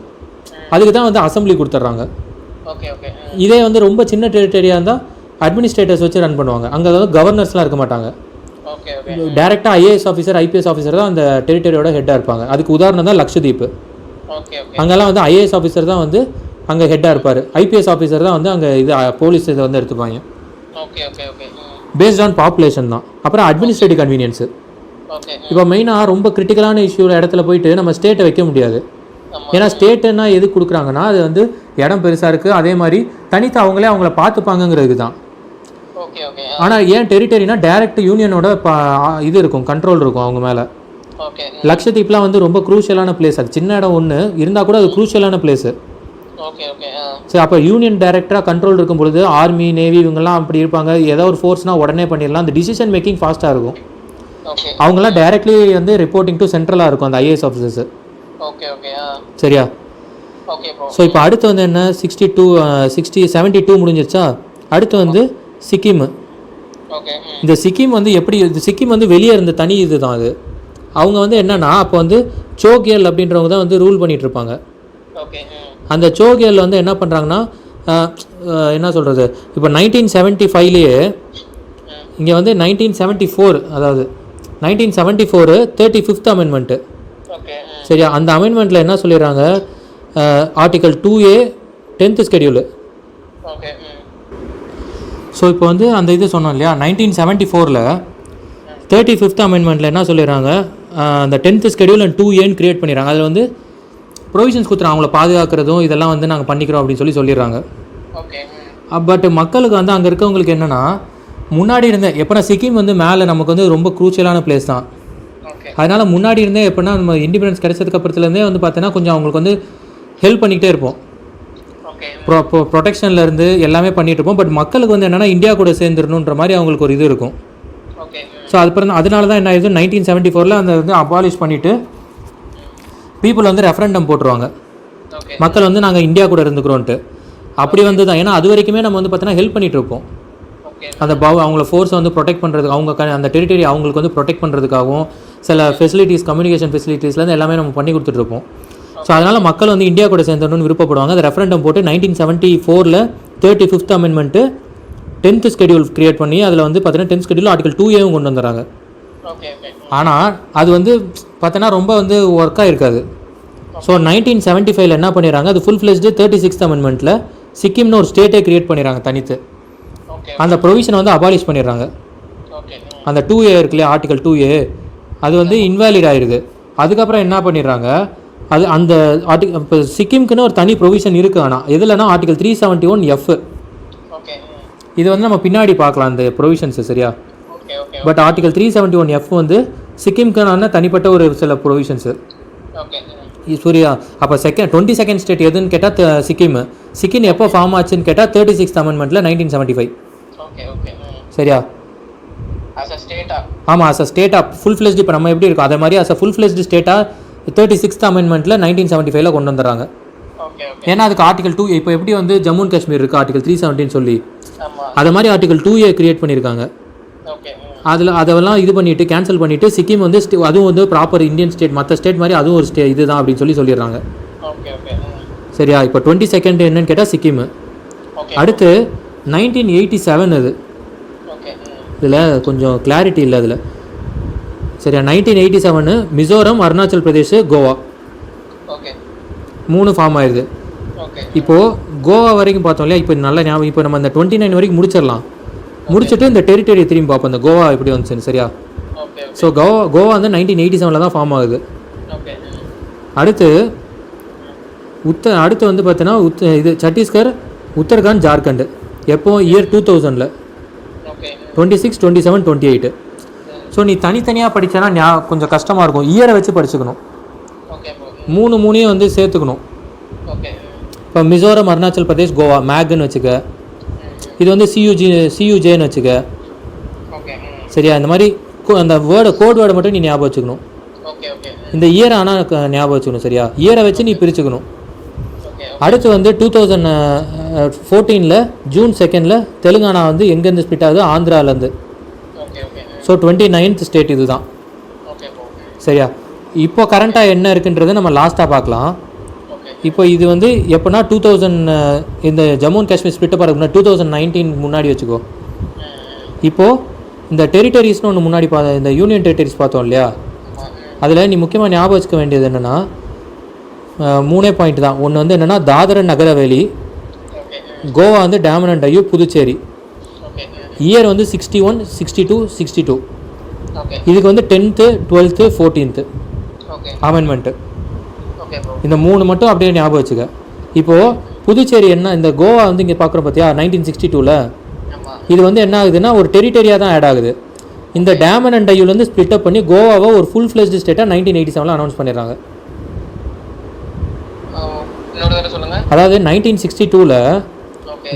அதுக்கு தான் வந்து அசம்பிளி கொடுத்துட்றாங்க. இதே வந்து ரொம்ப சின்ன டெரிட்டரியாக இருந்தால் அட்மினிஸ்ட்ரேட்டர்ஸ் வச்சு ரன் பண்ணுவாங்க. அங்கே அதாவது கவர்னர்ஸ்லாம் இருக்க மாட்டாங்க. டேரெக்டாக ஐஏஎஸ் ஆஃபீஸர், ஐபிஎஸ் ஆஃபீஸர் தான் அந்த டெரிட்டரியோட ஹெட்டாக இருப்பாங்க. அதுக்கு உதாரணம் தான் லக்ஷதீப். அங்கெல்லாம் வந்து ஐஏஎஸ் ஆஃபீஸர் தான் வந்து அங்கே ஹெட்டாக இருப்பார், ஐபிஎஸ் ஆஃபீஸர் தான் வந்து அங்கே இது போலீஸ் இதை வந்து எடுத்துப்பாங்க. பேஸ்ட் ஆன் பாப்புலேஷன் தான். அப்புறம் அட்மினிஸ்ட்ரேட்டிவ் கன்வீனியன்ஸு. இப்போ மெயினாக ரொம்ப கிரிட்டிக்கலான இஷ்யூவில் இடத்துல போயிட்டு நம்ம ஸ்டேட்டை வைக்க முடியாது. ஏன்னா ஸ்டேட்டுன்னா எது கொடுக்குறாங்கன்னா அது வந்து இடம் பெருசாக இருக்குது, அதே மாதிரி தனித்து அவங்களே அவங்கள பார்த்துப்பாங்கங்கிறதுக்கு தான். ஆனால் ஏன் டெரிட்டரினா டைரக்ட் யூனியனோட இது இருக்கும், கண்ட்ரோல் இருக்கும் அவங்க மேலே. லக்ஷதீப்லாம் வந்து ரொம்ப குரூஷியலான பிளேஸ், அது சின்ன இடம் ஒன்று இருந்தால் கூட அது குரூஷியலான பிளேஸு. சரி, அப்போ யூனியன் டைரக்டராக கண்ட்ரோல் இருக்கும் பொழுது ஆர்மி, நேவி இவங்கெல்லாம் அப்படி இருப்பாங்க. ஏதோ ஒரு ஃபோர்ஸ்னால் உடனே பண்ணிடலாம், அந்த டிசிஷன் மேக்கிங் ஃபாஸ்ட்டாக இருக்கும். அவங்களாம் டைரக்ட்லி வந்து ரிப்போர்ட்டிங் டு சென்ட்ரலாக இருக்கும் அந்த ஐஏஎஸ் ஆஃபீஸர்ஸு. சரியா. ஸோ இப்போ அடுத்து வந்து என்ன, 72 முடிஞ்சிருச்சா. அடுத்து வந்து சிக்கிம். இந்த சிக்கிம் வந்து எப்படி, சிக்கிம் வந்து வெளியே இருந்த தனி இது தான் அது. அவங்க வந்து என்னன்னா அப்போ வந்து சோகியல் அப்படின்றவங்க தான் வந்து ரூல் பண்ணிட்டு இருப்பாங்க. அந்த சோகியல் வந்து என்ன பண்ணுறாங்கன்னா என்ன சொல்கிறது, இப்போ 1975லேயே இங்கே வந்து 1974, அதாவது 1974 35th அமெண்ட்மெண்ட்டு. சரியா, அந்த அமெண்ட்மெண்ட்டில் என்ன சொல்லிடுறாங்க, article 2A 10th schedule. So இப்போ வந்து அந்த இது சொன்னோம் இல்லையா, 1974 35th அமெண்ட்மெண்ட்டில் என்ன சொல்லிடுறாங்க, அந்த 10th ஸ்கெடியூல் அண்ட் 2Aன்னு கிரியேட் பண்ணிடுறாங்க. அதில் வந்து ப்ரொவிஷன்ஸ் கொடுத்துறாங்க, அவங்கள பாதுகாக்கிறதும் இதெல்லாம் வந்து நாங்கள் பண்ணிக்கிறோம் அப்படின்னு சொல்லிடுறாங்க. பட் மக்களுக்கு வந்து அங்கே இருக்கவங்களுக்கு என்னென்னா, முன்னாடி இருந்த எப்போனா சிக்கிம் வந்து மேலே நமக்கு வந்து ரொம்ப குரூஷியலான பிளேஸ் தான். அதனால் முன்னாடி இருந்தே எப்படின்னா நம்ம இண்டிபெண்டன்ஸ் கிடைச்சதுக்கு அப்புறத்துலேருந்தே வந்து பார்த்தீங்கன்னா கொஞ்சம் அவங்களுக்கு வந்து ஹெல்ப் பண்ணிக்கிட்டே இருப்போம். ப்ரொடெக்ஷன்லேருந்து எல்லாமே பண்ணிகிட்டு இருப்போம். பட் மக்களுக்கு வந்து என்னென்னா இந்தியா கூட சேர்ந்துடணுன்ற மாதிரி அவங்களுக்கு ஒரு இது இருக்கும். ஸோ அதுக்கப்புறம் அதனால தான் என்ன ஆயிடுது 1974 அந்த வந்து அபாலிஷ் பண்ணிவிட்டு பீப்புள் வந்து ரெஃபரண்டம் போட்டுருவாங்க. மக்கள் வந்து நாங்கள் இந்தியா கூட இருந்துக்கிறோன்ட்டு. அப்படி வந்து தான், ஏன்னா அது வரைக்குமே நம்ம வந்து பார்த்தீங்கன்னா ஹெல்ப் பண்ணிகிட்டு இருப்போம். அந்த அவங்கள ஃபோர்ஸை வந்து ப்ரொடெக்ட் பண்ணுறதுக்கு, அவங்க அந்த டெரிட்டரி அவங்களுக்கு வந்து ப்ரொடெக்ட் பண்ணுறதுக்காகவும் சில ஃபெசிலிட்டிஸ், கம்யூனிகேஷன் ஃபெசிலிட்டிஸ்லேருந்து எல்லாமே நம்ம பண்ணி கொடுத்துட்ருப்போம். ஸோ அதனால் மக்கள் வந்து இந்தியா கூட சேர்ந்தணும்னு விருப்பப்படுவாங்க. அந்த ரெஃபரண்டம் போட்டு 1974 35th amendment 10th schedule create பண்ணி அதில் வந்து பார்த்தீங்கன்னா 10th ஸ்கெடியூல் ஆர்டிகல் 2A கொண்டு வந்துடுறாங்க. ஆனால் அது வந்து பார்த்தோன்னா ரொம்ப வந்து ஒர்க்காக இருக்காது. ஸோ 1975 என்ன பண்ணிடுறாங்க, அது ஃபுல் ஃப்ளெஜ்டு 36th அமெண்ட்மெண்ட்டில் சிக்கிம்னு ஒரு ஸ்டேட்டே கிரியேட் பண்ணிடுறாங்க தனித்து. அந்த ப்ரொவிஷனை வந்து அபாலிஷ் பண்ணிடுறாங்க. அந்த 2A இருக்கு இல்லையா, ஆர்டிகல் 2A, அது வந்து இன்வாலிட் ஆயிடுது. அதுக்கப்புறம் என்ன பண்ணிடுறாங்க, அது அந்த இப்போ சிக்கிம்க்குன்னு ஒரு தனி ப்ரொவிஷன் இருக்குது. ஆனால் எதுலனா ஆர்டிகல் 371F. இது வந்து நம்ம பின்னாடி பார்க்கலாம் அந்த ப்ரொவிஷன்ஸு, சரியா? பட் ஆர்டிகல் 371F வந்து சிக்கிம்க்கான தனிப்பட்ட ஒரு சில ப்ரொவிஷன்ஸு. சூர்யா, அப்போ 22nd ஸ்டேட் எதுன்னு கேட்டால் சிக்கிம் எப்போ ஃபார்ம் ஆச்சுன்னு கேட்டால் 36th அமெண்ட்மெண்ட்டில் 1975. சரியா? ஆமாம், அஸ் அ ஸ்டேட்டாக ஃபுல் ஃப்ளெஜ்டு இப்போ நம்ம எப்படி இருக்கோம் அதே மாதிரி அஸ் அ ஃபுல் ஃப்ளெஜ்டு ஸ்டேட்டாக 36th அமெண்ட்மெண்ட்டில் 1975 கொண்டு வந்துடுறாங்க. ஏன்னா அதுக்கு ஆர்டிகல் 2 இப்போ எப்படி வந்து ஜம்மு அண்ட் காஷ்மீர் இருக்குது ஆர்டிகல் 317 சொல்லி, அது மாதிரி ஆர்டிகல் 2A கிரியேட் பண்ணியிருக்காங்க. அதெல்லாம் இது பண்ணிவிட்டு கேன்சல் பண்ணிவிட்டு சிக்கிம் வந்து அதுவும் வந்து ப்ராப்பர் இந்தியன் ஸ்டேட், மற்ற ஸ்டேட் மாதிரி அதுவும் ஒரு இதுதான் அப்படின்னு சொல்லிடுறாங்க. சரியா? இப்போ 22nd என்னன்னு கேட்டால் சிக்கிம். அடுத்து 1987 அது, இதில் கொஞ்சம் கிளாரிட்டி இல்லை அதில். சரியா? 1987 மிசோரம், அருணாச்சல் பிரதேஷ், கோவா 3 ஃபார்ம் ஆயிடுது. இப்போது கோவா வரைக்கும் பார்த்தோம் இல்லையா, இப்போ நல்ல ஞாபகம். இப்போ நம்ம இந்த 29 வரைக்கும் முடிச்சிடலாம். முடிச்சுட்டு இந்த டெரிட்டரியை திரும்பி பார்ப்போம், இந்த கோவா எப்படி வந்துச்சுன்னு. சரியா? ஸோ கோவா வந்து 1987 தான் ஃபார்ம் ஆகுது. அடுத்து வந்து பார்த்தீங்கன்னா இது சத்தீஸ்கர், உத்தரகாண்ட், ஜார்க்கண்ட் எப்போ இயர் 2000 26, 27, 28. ஸோ நீ தனித்தனியாக படித்தனா கொஞ்சம் கஷ்டமாக இருக்கும். இயரை வச்சு படிச்சுக்கணும். 3 வந்து சேர்த்துக்கணும். இப்போ மிசோரம், அருணாச்சல் பிரதேஷ், கோவா மேக்னு வச்சுக்க. இது வந்து சியூஜேன்னு வச்சுக்க. சரியா? இந்த மாதிரி அந்த கோட் வேர்டை மட்டும் நீ ஞாபகம் வச்சுக்கணும். இந்த இயரை ஆனால் ஞாபகம் வச்சுக்கணும். சரியா? இயரை வச்சு நீ பிரிச்சுக்கணும். அடுத்து வந்து 2014 ஜூன் 2 தெலுங்கானா வந்து எங்கேருந்து ஸ்பிட் ஆகுது, ஆந்திராவிலேருந்து. ஸோ 29th ஸ்டேட் இது தான். சரியா? இப்போ கரண்ட்டாக என்ன இருக்குன்றதை நம்ம லாஸ்ட்டாக பார்க்கலாம். இப்போ இது வந்து எப்போனா 2000 இந்த ஜம்மு அண்ட் காஷ்மீர் ஸ்பிட் பாருங்க 2019 முன்னாடி வச்சுக்கோ. இப்போது இந்த டெரிட்டரிஸ்னு ஒன்று முன்னாடி இந்த யூனியன் டெரிட்டரிஸ் பார்த்தோம் இல்லையா, அதில் நீ முக்கியமாக ஞாபகம் வச்சுக்க வேண்டியது என்னென்னா 3 பாயிண்ட் தான். ஒன்று வந்து என்னென்னா தாதர் அண்ட் நகர் ஹவேலி, கோவா வந்து டாமன் அண்ட் டையூ, புதுச்சேரி. இயர் வந்து 61, 62, 62. இதுக்கு வந்து 10th, 12th, 14th அமெண்ட்மெண்ட்டு. இந்த 3 மட்டும் அப்படியே ஞாபகம் வச்சுக்க. இப்போது புதுச்சேரி என்ன, இந்த கோவா வந்து இங்கே பார்க்குறோம் பார்த்தியா 1962 இது வந்து என்ன ஆகுதுன்னா ஒரு டெரிட்டரியாக தான் ஆட் ஆகுது. இந்த டாமன் அண்ட் டையூலேருந்து ஸ்ப்ளிட் அப் பண்ணி கோவாவை ஒரு ஃபுல் ஃப்ளெஜ்டு ஸ்டேட்டாக 1987 அனௌன்ஸ் பண்ணிடுறாங்க. அதாவது 1962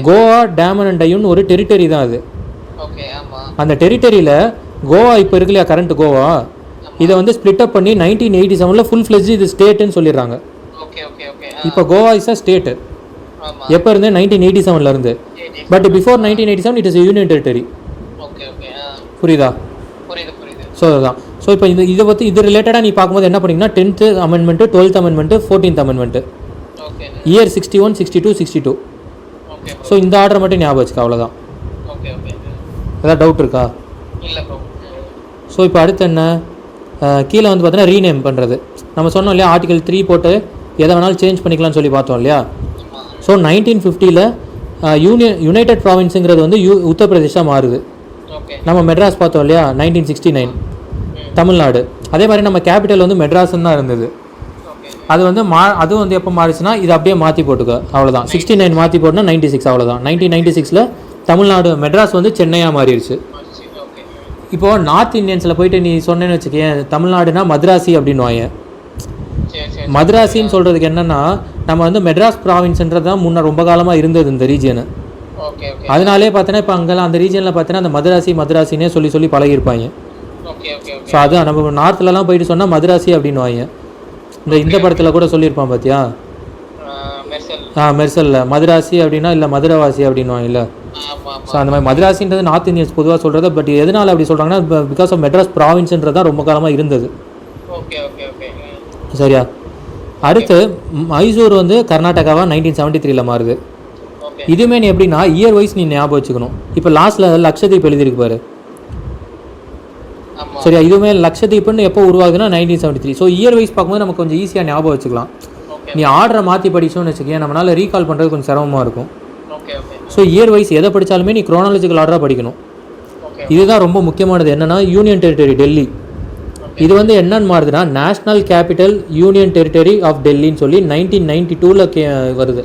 கோவா, டாமன் அண்ட் டையூன்னு ஒரு டெரிட்டரி தான் அது. அந்த டெரிட்டரியில் கோவா இப்போ இருக்கு இல்லையா, கரண்ட் கோவா, இதை வந்து ஸ்ப்ளிட் அப் பண்ணி 1987 ஃபுல் ஃப்ளெஜ் இது ஸ்டேட்டுன்னு சொல்லிடுறாங்க. இப்போ கோவா இஸ் அ ஸ்டேட்டு எப்போ இருந்து 1987 இருந்து. But before 1987 it is union territory. புரியுதா? ஸோ அதுதான். ஸோ இப்போ இதை பற்றி இது ரிலேட்டடாக நீ பார்க்கும்போது என்ன பண்ணிங்கன்னா 10th amendment, 12th amendment, 14th amendment, year 61, 62, 62. So இந்த ஆர்டர் மட்டும் ஞாபகம் வச்சுக்க, அவ்வளோதான். ஏதாவது டவுட் இருக்கா? ஸோ இப்போ அடுத்து என்ன, கீழே வந்து பார்த்தீங்கன்னா ரீநேம் பண்ணுறது. நம்ம சொன்னோம் இல்லையா, ஆர்டிகல் 3 போட்டு எதை வேணாலும் சேஞ்ச் பண்ணிக்கலாம்னு சொல்லி பார்த்தோம் இல்லையா. ஸோ 1950 யுனைடெட் ப்ராவின்ஸுங்கிறது வந்து உத்தரப்பிரதேஷாக மாறுது. நம்ம மெட்ராஸ் பார்த்தோம் இல்லையா 1969 தமிழ்நாடு. அதே மாதிரி நம்ம கேபிட்டல் வந்து மெட்ராஸ்ன்னு தான் இருந்தது. அது வந்து அதுவும் வந்து எப்போ மாறிச்சுன்னா இது அப்படியே மாற்றி போட்டுக்க, அவ்வளோதான். 69 மாற்றி போட்டுனா 96, அவ்வளோதான். 1996 தமிழ்நாடு மெட்ராஸ் வந்து சென்னையாக மாறிடுச்சு. இப்போது நார்த் இந்தியன்ஸில் போயிட்டு நீ சொன்னேன்னு வச்சுக்கேன், தமிழ்நாடுனா மദ്രാசி அப்படின்வாங்க. மദ്രാசின்னு சொல்கிறதுக்கு என்னென்னா, நம்ம வந்து மெட்ராஸ் ப்ராவின்ஸ்ன்றது தான் முன்ன ரொம்ப காலமாக இருந்தது இந்த ரீஜியனு. அதனாலே பார்த்தீங்கன்னா இப்போ அங்கெல்லாம் அந்த ரீஜனில் பார்த்தீங்கன்னா அந்த மദ്രാசினே சொல்லி பழகிருப்பாங்க. ஸோ அது நம்ம நார்த்லலாம் போயிட்டு சொன்னால் மദ്രാசி அப்படின்வாங்க. இந்த படத்தில் கூட சொல்லியிருப்பான் பார்த்தியா, மெர்சலில் மദ്രാசி அப்படின்னா இல்லை மதுரவாசி அப்படின்வாங்க இல்லை. ஸோ அந்த மாதிரி மദ്രാசின்றது நார்த் இந்தியன்ஸ் பொதுவாக சொல்கிறது. பட் எதனால் அப்படி சொல்கிறாங்கன்னா, பிகாஸ் ஆஃப் மெட்ராஸ் ப்ராவின்ஸ்ன்றது தான் ரொம்ப காலமாக இருந்தது. சரியா? அடுத்து மைசூர் வந்து கர்நாடகாவா 1973 மாறுது. இதுவுமே நீ எப்படின்னா இயர் வைஸ் நீ ஞாபகம் வச்சுக்கணும். இப்போ லாஸ்ட்டில் லக்ஷதீப் எழுதியிருக்கு பாரு. சரியா? இதுவுமே லக்ஷதீப்னு எப்போ உருவாகுதுன்னா 1973. ஸோ இயர் வைஸ் பார்க்கும்போது நமக்கு கொஞ்சம் ஈஸியாக ஞாபகம் வச்சுக்கலாம். நீ ஆர்டரை மாற்றி படிச்சோன்னு வச்சுக்கேன், நம்மளால் ரீகால் பண்ணுறது கொஞ்சம் சிரமமாக இருக்கும். ஸோ இயர் வைஸ் எதை படித்தாலுமே நீ குரோனாலஜிக்கல் ஆர்டராக படிக்கணும். இதுதான் ரொம்ப முக்கியமானது. என்னென்னா யூனியன் டெரிட்டரி டெல்லி, இது வந்து என்னன்னு மாறுதுன்னா national capital union territory of டெல்லின்னு சொல்லி 1992 வருது.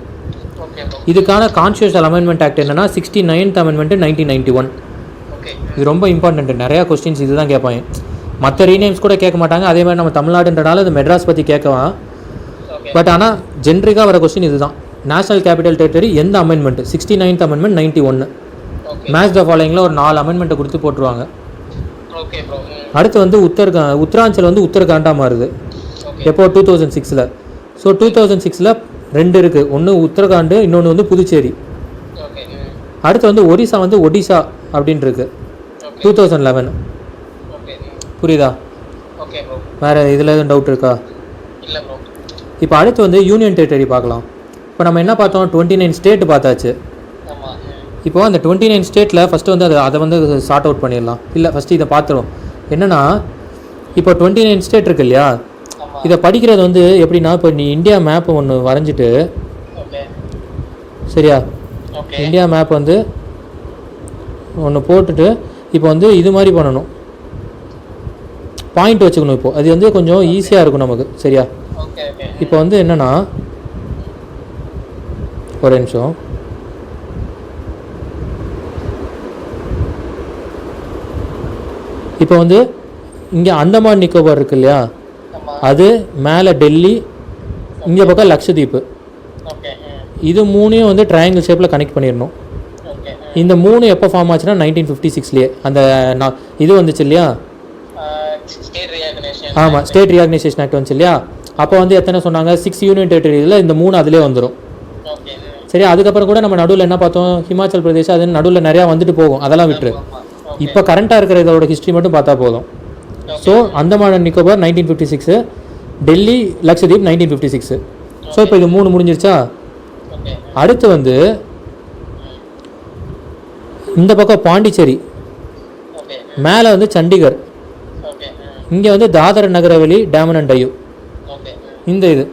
இதுக்கான கான்ஸ்டியூஷனல் அமெண்ட்மெண்ட் ஆக்ட் என்னென்னா 69th அமெண்ட்மெண்ட் 1991. இது ரொம்ப இம்பார்ட்டன்ட். நிறையா கொஸ்டின்ஸ் இதுதான் கேட்பாங்க. மற்ற ரீநேம்ஸ் கூட கேட்க மாட்டாங்க. அதே மாதிரி நம்ம தமிழ்நாடுன்றனால இந்த மெட்ராஸ் பற்றி கேட்கலாம். பட் ஆனால் ஜென்ரிக்காக வர கொஸ்டின் இதுதான். நேஷனல் கேபிட்டல் டெரிட்டரி எந்த amendment? 69th amendment 91. Match the ஃபாலோயிங்கில் ஒரு 4 அமெண்ட்மெண்ட்டை கொடுத்து போட்டுருவாங்க. அடுத்து வந்து உத்தராஞ்சல் வந்து உத்தரகாண்டாக மாறுது. எப்போ? 2006. ஸோ 2006 2 இருக்குது. ஒன்று உத்தரகாண்டு, இன்னொன்று வந்து புதுச்சேரி. அடுத்து வந்து ஒரிசா வந்து ஒடிசா அப்படின்னு இருக்கு 2011. புரியுதா? வேறு இதில் எதுவும் டவுட் இருக்கா? இப்போ அடுத்து வந்து யூனியன் டெரிட்டரி பார்க்கலாம். இப்போ நம்ம என்ன பார்த்தோம்? 29 ஸ்டேட் பார்த்தாச்சு. இப்போ அந்த 29 ஸ்டேட்டில் ஃபஸ்ட்டு வந்து அதை வந்து சார்ட் அவுட் பண்ணிடலாம். இல்லை ஃபஸ்ட்டு இதை பார்த்துருவோம். என்னென்னா இப்போ 29 ஸ்டேட் இருக்கு இல்லையா, இதை படிக்கிறது வந்து எப்படின்னா, இப்போ நீ இந்தியா மேப் ஒன்று வரைஞ்சிட்டு, சரியா, இந்தியா மேப் வந்து ஒன்று போட்டுட்டு இப்போ வந்து இது மாதிரி பண்ணணும், பாயிண்ட் வச்சுக்கணும். இப்போது அது வந்து கொஞ்சம் ஈஸியாக இருக்கும் நமக்கு. சரியா? இப்போ வந்து என்னென்னா, ஒரு நிமிஷம், இப்போ வந்து இங்கே அந்தமான் நிக்கோபார் இருக்கு இல்லையா, அது மேலே டெல்லி, இங்கே பக்கம் லக்ஷதீப்பு. இது மூணையும் வந்து ட்ரையாங்கிள் ஷேப்பில் கனெக்ட் பண்ணிடணும். இந்த 3 எப்போ ஃபார்ம் ஆச்சுன்னா 1956 அந்த இது வந்துச்சு இல்லையா. ஆமாம், ஸ்டேட் ரீஆர்கனைசேஷன் ஆக்ட் வந்துச்சு இல்லையா. அப்போ வந்து எத்தனை சொன்னாங்க? 6 யூனியன் டெரிட்டரியில் இந்த 3 அதிலே வந்துடும். சரி, அதுக்கப்புறம் கூட நம்ம நடுவில் என்ன பார்த்தோம்? ஹிமாச்சல் பிரதேஷ், அது நடுவில் நிறையா வந்துட்டு போகும், அதெல்லாம் விட்டுரு. இப்போ கரண்ட்டாக இருக்கிற இதோட ஹிஸ்ட்ரி மட்டும் பார்த்தா போதும். So Andaman and Nicobar 1956, Delhi Lakshadweep 1956. So இப்போ இது 3 முடிஞ்சிருச்சா? அடுத்து வந்து இந்த பக்கம் பாண்டிச்சேரி, மேலே வந்து சண்டிகர், இங்கே வந்து தாதர் நகரவெளி, டாமன் அண்ட் டையூ, இந்த இது.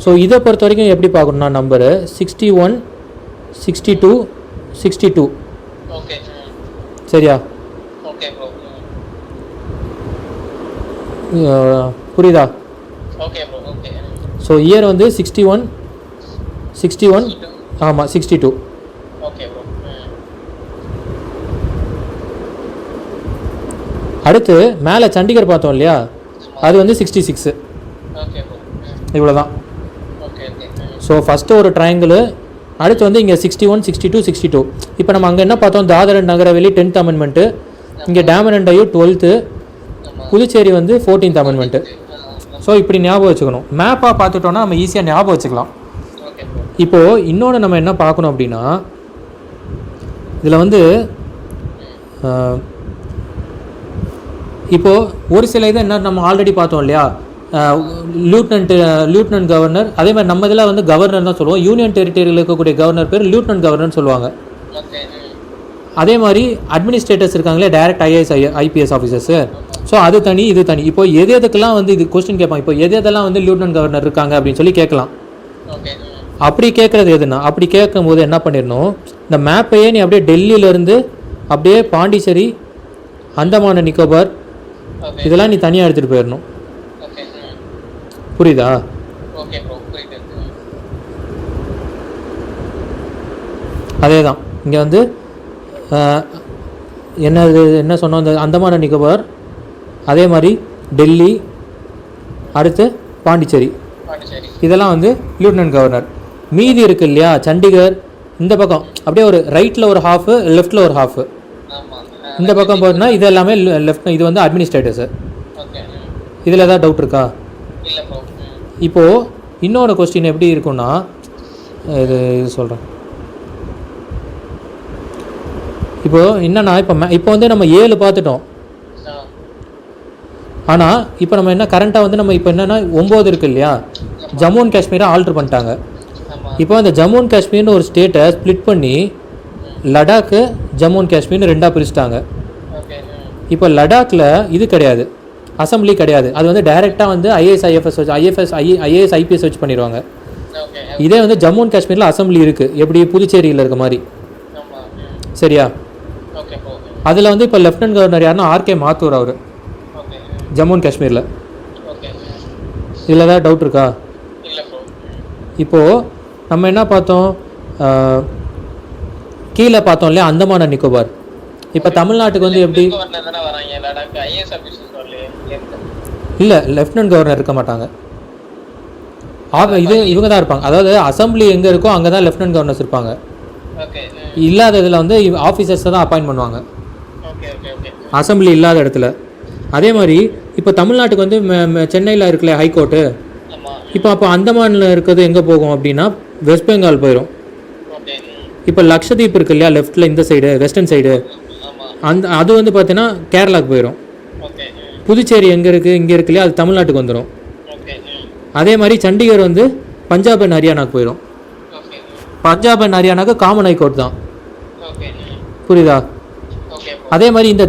ஸோ இதை பொறுத்த வரைக்கும் எப்படி பார்க்கணும்னா நம்பரு 61, 62, 62. சரியா? புரியுதா? ஸோ இயர் வந்து 61, ஆமாம் 62. அடுத்து மேலே சண்டிகர் பார்த்தோம் இல்லையா, அது வந்து 66. இவ்வளோதான். ஸோ ஃபஸ்ட்டு ஒரு ட்ரையாங்கிள். அடுத்து வந்து இங்கே 61, 62, 62. இப்போ நம்ம அங்கே என்ன பார்த்தோம்? தாதர் அண்ட் நகரவெளி 10th அமெண்ட்மெண்ட்டு, இங்கே டாமன் அண்ட் டையூ 12th, புதுச்சேரி வந்து 14th அமெண்ட்மெண்ட்டு. ஸோ இப்படி ஞாபகம் வச்சுக்கணும். மேப்பாக பார்த்துட்டோன்னா நம்ம ஈஸியாக ஞாபகம் வச்சுக்கலாம். இப்போது இன்னொன்று நம்ம என்ன பார்க்கணும் அப்படின்னா, இதில் வந்து இப்போது ஒரு சில இதை என்ன நம்ம ஆல்ரெடி பார்த்தோம் இல்லையா, லியூட்னன்ட் கவர்னர். அதே மாதிரி நம்ம இதில் வந்து கவர்னர் தான் சொல்லுவோம். யூனியன் டெரிட்டரியில் இருக்கக்கூடிய கவர்னர் பேர் லியூட்னன்ட் கவர்னர்னு சொல்லுவாங்க. அதே மாதிரி அட்மினிஸ்ட்ரேட்டர்ஸ் இருக்காங்களே, டைரக்ட் ஐபிஎஸ் ஆஃபீஸர்ஸு. ஸோ அது தனி, இது தனி. இப்போ எதுக்கெல்லாம் வந்து இது கொஸ்டின் கேட்பாங்க, இப்போ எதெல்லாம் வந்து லியூட்னன்ட் கவர்னர் இருக்காங்க அப்படின்னு சொல்லி கேட்கலாம். அப்படி கேட்குறது எதுனா, அப்படி கேட்கும்போது என்ன பண்ணிடணும், இந்த மேப்பையே நீ அப்படியே டெல்லியிலேருந்து அப்படியே பாண்டிச்சேரி, அந்தமான் அண்ட் நிக்கோபார், இதெல்லாம் நீ தனியாக எடுத்துகிட்டு போயிடணும். புரியுதா? அதே தான் இங்கே வந்து என்ன சொன்னோம், அந்த அந்தமான் அண்ட் நிக்கோபார், அதே மாதிரி டெல்லி, அடுத்து பாண்டிச்சேரி, இதெல்லாம் வந்து லெஃப்டினன்ட் கவர்னர். மீதி இருக்குது இல்லையா, சண்டிகர் இந்த பக்கம் அப்படியே ஒரு ரைட்டில் ஒரு ஹாஃபு, லெஃப்ட்டில் ஒரு ஹாஃபு, இந்த பக்கம் போகிறதுனா இது எல்லாமே லெஃப்ட், இது வந்து அட்மினிஸ்ட்ரேட்டர்ஸு. இதில் ஏதாவது டவுட் இருக்கா? இப்போது இன்னொரு கொஸ்டின் எப்படி இருக்குன்னா, இது சொல்கிறேன். இப்போது என்னென்னா, இப்போ வந்து நம்ம 7 பார்த்துட்டோம். ஆனால் இப்போ நம்ம என்ன கரண்ட்டாக வந்து நம்ம இப்போ என்னென்னா 9 இருக்குது இல்லையா, ஜம்மு அண்ட் காஷ்மீரை ஆல்ட்ரு பண்ணிட்டாங்க. இப்போ அந்த ஜம்மு அண்ட் காஷ்மீர்னு ஒரு ஸ்டேட்டை ஸ்ப்ளிட் பண்ணி லடாக்கு ஜம்மு அண்ட் காஷ்மீர்னு 2ஆக பிரிச்சுட்டாங்க. இப்போ லடாக்கில் இது கிடையாது, அசம்பிளி கிடையாது. அது வந்து டைரெக்டாக வந்து ஐஏஎஸ் ஐபிஎஸ் வச்சு பண்ணிடுவாங்க. இதே வந்து ஜம்மு அண்ட் காஷ்மீரில் அசம்பிளி இருக்குது, எப்படி புதுச்சேரியில் இருக்க மாதிரி. சரியா? அதில் வந்து இப்போ லெஃப்டினன்ட் கவர்னர் யாருன்னா ஆர்கே மாத்தூர், அவர் ஜம்மு அண்ட் காஷ்மீரில். இதில் ஏதாவது டவுட் இருக்கா? இப்போது நம்ம என்ன பார்த்தோம், கீழே பார்த்தோம் இல்லையா அந்தமான் அண்ட் நிக்கோபார். இப்போ தமிழ்நாட்டுக்கு வந்து எப்படி இல்லை, லெஃப்டினன்ட் கவர்னர் இருக்க மாட்டாங்க. இது இவங்க தான் இருப்பாங்க. அதாவது அசம்பிளி எங்கே இருக்கோ அங்கே தான் லெஃப்டினன்ட் கவர்னர்ஸ் இருப்பாங்க. இல்லாத இதில் வந்து ஆஃபீஸர்ஸை தான் அப்பாயின்ட் பண்ணுவாங்க, அசம்பிளி இல்லாத இடத்துல. அதே மாதிரி இப்போ தமிழ்நாட்டுக்கு வந்து சென்னையில் இருக்குல்ல ஹைகோர்ட்டு, அப்போ அந்தமானில் இருக்கிறது எங்கே போகும் அப்படின்னா வெஸ்ட் பெங்கால் போயிடும். இப்போ லக்ஷதீப் இருக்கு இல்லையா லெஃப்ட்டில், இந்த சைடு வெஸ்டர்ன் சைடு, அது வந்து பார்த்தீங்கன்னா கேரளாவுக்கு போயிடும். புதுச்சேரி எங்கே இருக்குது, இங்கே இருக்கு இல்லையா, அது தமிழ்நாட்டுக்கு வந்துடும். அதே மாதிரி சண்டிகர் வந்து பஞ்சாப் அண்ட் ஹரியானாக்கு போயிடும். பஞ்சாப் அண்ட் ஹரியானாக்கு காமன் ஹைகோர்ட் தான். புரியுதா? அதே மாதிரி இந்த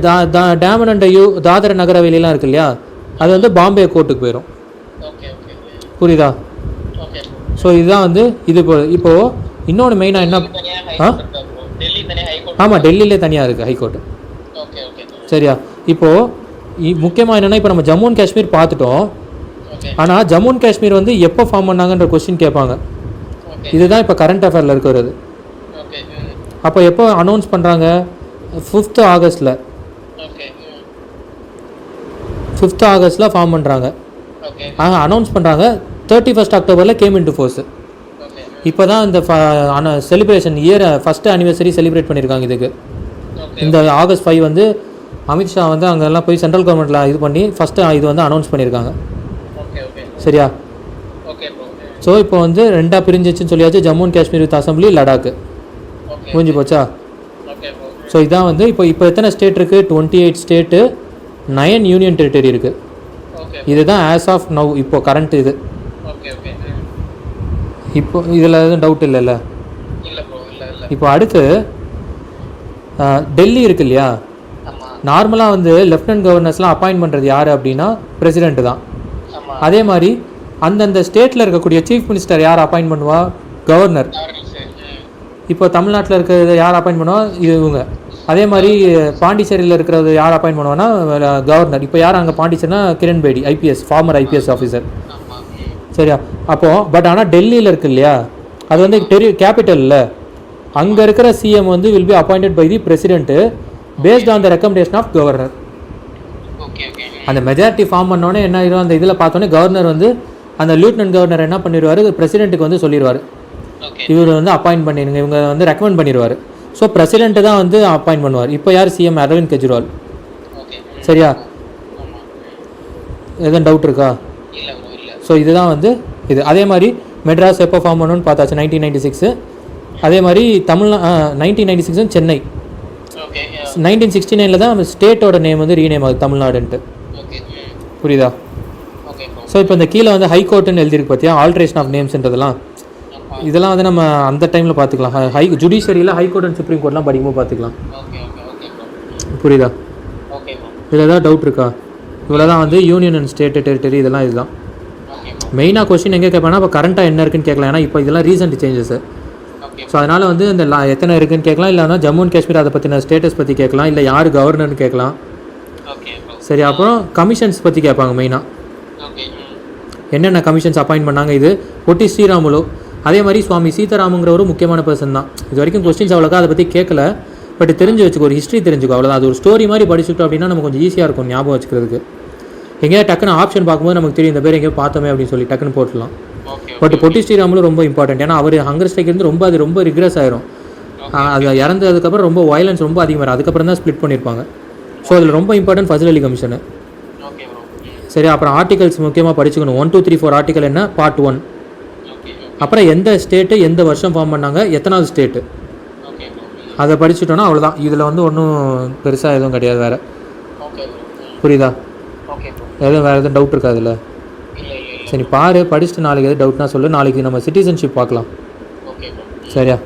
டேமன் அண்ட் தாதர் நகர் ஹவேலிலாம் இருக்கு இல்லையா, அது வந்து பாம்பே கோர்ட்டுக்கு போயிடும். புரியுதா? ஸோ இதுதான் வந்து இது. இப்போது இன்னொன்று மெயினாக என்ன, ஆமாம் டெல்லியிலே தனியாக இருக்குது ஹைகோர்ட்டு. சரியா? இப்போது முக்கியமாக என்னென்னா, இப்போ நம்ம ஜம்மு அண்ட் காஷ்மீர் பார்த்துட்டோம். ஆனால் ஜம்மு அண்ட் காஷ்மீர் வந்து எப்போ ஃபார்ம் பண்ணாங்கன்ற கொஸ்டின் கேட்பாங்க. இதுதான் இப்போ கரண்ட் அஃபேரில் இருக்கிறது. அப்போ எப்போ அனௌன்ஸ் பண்ணுறாங்க, 5th ஆகஸ்ட்டில் 5th ஆகஸ்ட்டில் ஃபார்ம் பண்ணுறாங்க. அனௌன்ஸ் பண்ணுறாங்க. 31st அக்டோபரில் கேம் இன்டு ஃபோர்ஸ். இப்போ தான் இந்த celebration year first anniversary celebrate பண்ணியிருக்காங்க இதுக்கு. இந்த ஆகஸ்ட் 5 வந்து அமித்ஷா வந்து அங்கெல்லாம் போய் சென்ட்ரல் கவர்மெண்ட்டில் இது பண்ணி ஃபஸ்ட்டு இது வந்து அனௌன்ஸ் பண்ணியிருக்காங்க. சரியா? ஸோ இப்போ வந்து 2ஆக பிரிஞ்சிச்சுன்னு சொல்லியாச்சு, Jammu and Kashmir with assembly, Ladakh முடிஞ்சு போச்சா? ஸோ இதான் வந்து இப்போ எத்தனை ஸ்டேட் இருக்குது, 28 ஸ்டேட்டு, 9 யூனியன் டெரிட்டரி இருக்குது. இதுதான் ஆஸ் ஆஃப் நவ் இப்போ கரண்ட் இது. இப்போ இதில் எதுவும் டவுட் இல்லைல்ல? இப்போ அடுத்து டெல்லி இருக்கு இல்லையா, நார்மலாக வந்து லெஃப்டினன்ட் கவர்னர்ஸ்லாம் அப்பாயின்ட் பண்ணுறது யார் அப்படின்னா பிரசிடென்ட் தான். அதே மாதிரி அந்தந்த ஸ்டேட்டில் இருக்கக்கூடிய சீஃப் மினிஸ்டர் யார் அப்பாயின்ட் பண்ணுவா, கவர்னர். இப்போ தமிழ்நாட்டில் இருக்கிறது யார் அப்பாயின்ட் பண்ணுவா, இவங்க. அதே மாதிரி பாண்டிச்சேரியில் இருக்கிறது யார் அப்பாயின்ட் பண்ணுவான்னா கவர்னர். இப்போ யார் அங்கே பாண்டிச்சேரினா Kiran Bedi, IPS, former IPS officer. சரியா? அப்போது பட் ஆனால் டெல்லியில் இருக்கு இல்லையா, அது வந்து கேபிட்டலில் அங்கே இருக்கிற சிஎம் வந்து will be appointed by the president based on the recommendation of governor. அந்த மெஜாரிட்டி ஃபார்ம் பண்ணோன்னே என்ன ஆயிடும், அந்த இதில் பார்த்தோன்னே கவர்னர் வந்து அந்த லெஃப்டினன்ட் கவர்னர் என்ன பண்ணிடுவார், பிரசிடென்ட்டுக்கு வந்து சொல்லிடுவார், இவர் வந்து அப்பாயிண்ட் பண்ணிடுங்க, இவங்க வந்து ரெக்கமெண்ட் பண்ணிடுவார். ஸோ பிரசிடென்ட்டு தான் வந்து அப்பாயிண்ட் பண்ணுவார். இப்போ யார் சிஎம், அரவிந்த் கெஜ்ரிவால். சரியா? எதுவும் டவுட் இருக்கா? ஸோ இதுதான் வந்து இது. அதே மாதிரி மெட்ராஸ் எப்போ ஃபார்ம் பண்ணணும்னு பார்த்தாச்சு, 1996. அதே மாதிரி 1996 சென்னை. 1969 தான் ஸ்டேட்டோட நேம் வந்து ரீநேம் ஆகுது தமிழ்நாடுன்ட்டு. புரியுதா? ஸோ இப்போ இந்த கீழே வந்து ஹைகோர்ட்டுன்னு எழுதிருக்கு பார்த்தியா, ஆல்ட்ரேஷன் ஆஃப் நேம்ஸ்ன்றதெல்லாம், இதெல்லாம் வந்து நம்ம அந்த டைமில் பார்த்துக்கலாம். ஜுடிஷியரியில் ஹைகோர்ட் அண்ட் சுப்ரீம் கோர்ட்லாம் படிக்கும்போது பார்த்துக்கலாம். புரியுதா? இதில் ஏதாவது டவுட் இருக்கா? இவ்வளோ தான் வந்து யூனியன் அண்ட் ஸ்டேட் டெரிட்டரி, இதெல்லாம் இதுதான் மெயினாக கொஸ்டின். எங்கே கேட்பானா இப்போ கரண்ட்டாக என்ன இருக்குன்னு கேட்கலாம், ஏன்னா இப்போ இதெல்லாம் ரீசெண்ட் சேஞ்சஸ். ஸோ அதனால் வந்து இந்த எத்தனை இருக்குன்னு கேட்கலாம், இல்லைனா ஜம்மு அண்ட் காஷ்மீர் அதை பற்றின ஸ்டேட்டஸ் பற்றி கேட்கலாம், இல்லை யார் கவர்னர்னு கேட்கலாம். சரி, அப்புறம் கமிஷன்ஸ் பற்றி கேட்பாங்க மெயினாக, என்னென்ன கமிஷன்ஸ் அப்பாயிண்ட் பண்ணாங்க. இது பொட்டி ஸ்ரீராமுலு. அதே மாதிரி சுவாமி சீதாராமுங்கிற ஒரு முக்கியமான பர்சன் தான். இது வரைக்கும் கொஸ்டின்ஸ் அவ்வளோக்கா அதை பற்றி கேட்கல, பட் தெரிஞ்சு வச்சுக்கோ, ஒரு ஹிஸ்ட்ரி தெரிஞ்சுக்கோ, அவ்வளோதான். அது ஒரு ஸ்டோரி மாதிரி படிச்சுட்டோம் அப்படின்னா நமக்கு கொஞ்சம் ஈஸியாக இருக்கும் ஞாபகம் வச்சுக்கிறதுக்கு. எங்கேயாவது டக்குன்னு ஆப்ஷன் பார்க்கும்போது நமக்கு தெரியும் இந்த பேர் எங்கேயோ பார்த்தோமே அப்படின்னு சொல்லி டக்குன்னு போட்டுடலாம். பட் பொட்டி ஸ்ரீராமுலும் ரொம்ப இம்பார்ட்டன்ட். ஏன்னா அவர் ஹங்கர் ஸ்ட்ரைக் இருந்து ரொம்ப ரிக்ரெஸ் ஆயிரும். அது இறந்ததுக்கப்புறம் ரொம்ப வயலன்ஸ் ரொம்ப அதிகமாக அதுக்கப்புறம் தான் ஸ்ப்ளிட் பண்ணியிருப்பாங்க. ஸோ அதில் ரொம்ப இம்பார்ட்டன்ட் ஃபஜல் அலி கமிஷனு. சரி, அப்புறம் ஆர்டிகல்ஸ் முக்கியமாக படிச்சுக்கணும். 1 2 3 4 ஆர்டிகல் என்ன, பார்ட் 1. அப்புறம் எந்த ஸ்டேட்டு எந்த வருஷம் ஃபார்ம் பண்ணாங்க, எத்தனாவது ஸ்டேட்டு, அதை படிச்சுட்டோன்னா அவ்வளோதான். இதில் வந்து ஒன்றும் பெருசாக எதுவும் கிடையாது வேறு. புரியுதா? எதுவும் வேறு எதுவும் டவுட் இருக்கா அதில்? சரி பாரு, படிச்சுட்டு நாளைக்கு எது டவுட்னா சொல்லு. நாளைக்கு நம்ம சிட்டிசன்ஷிப் பார்க்கலாம். சரியா?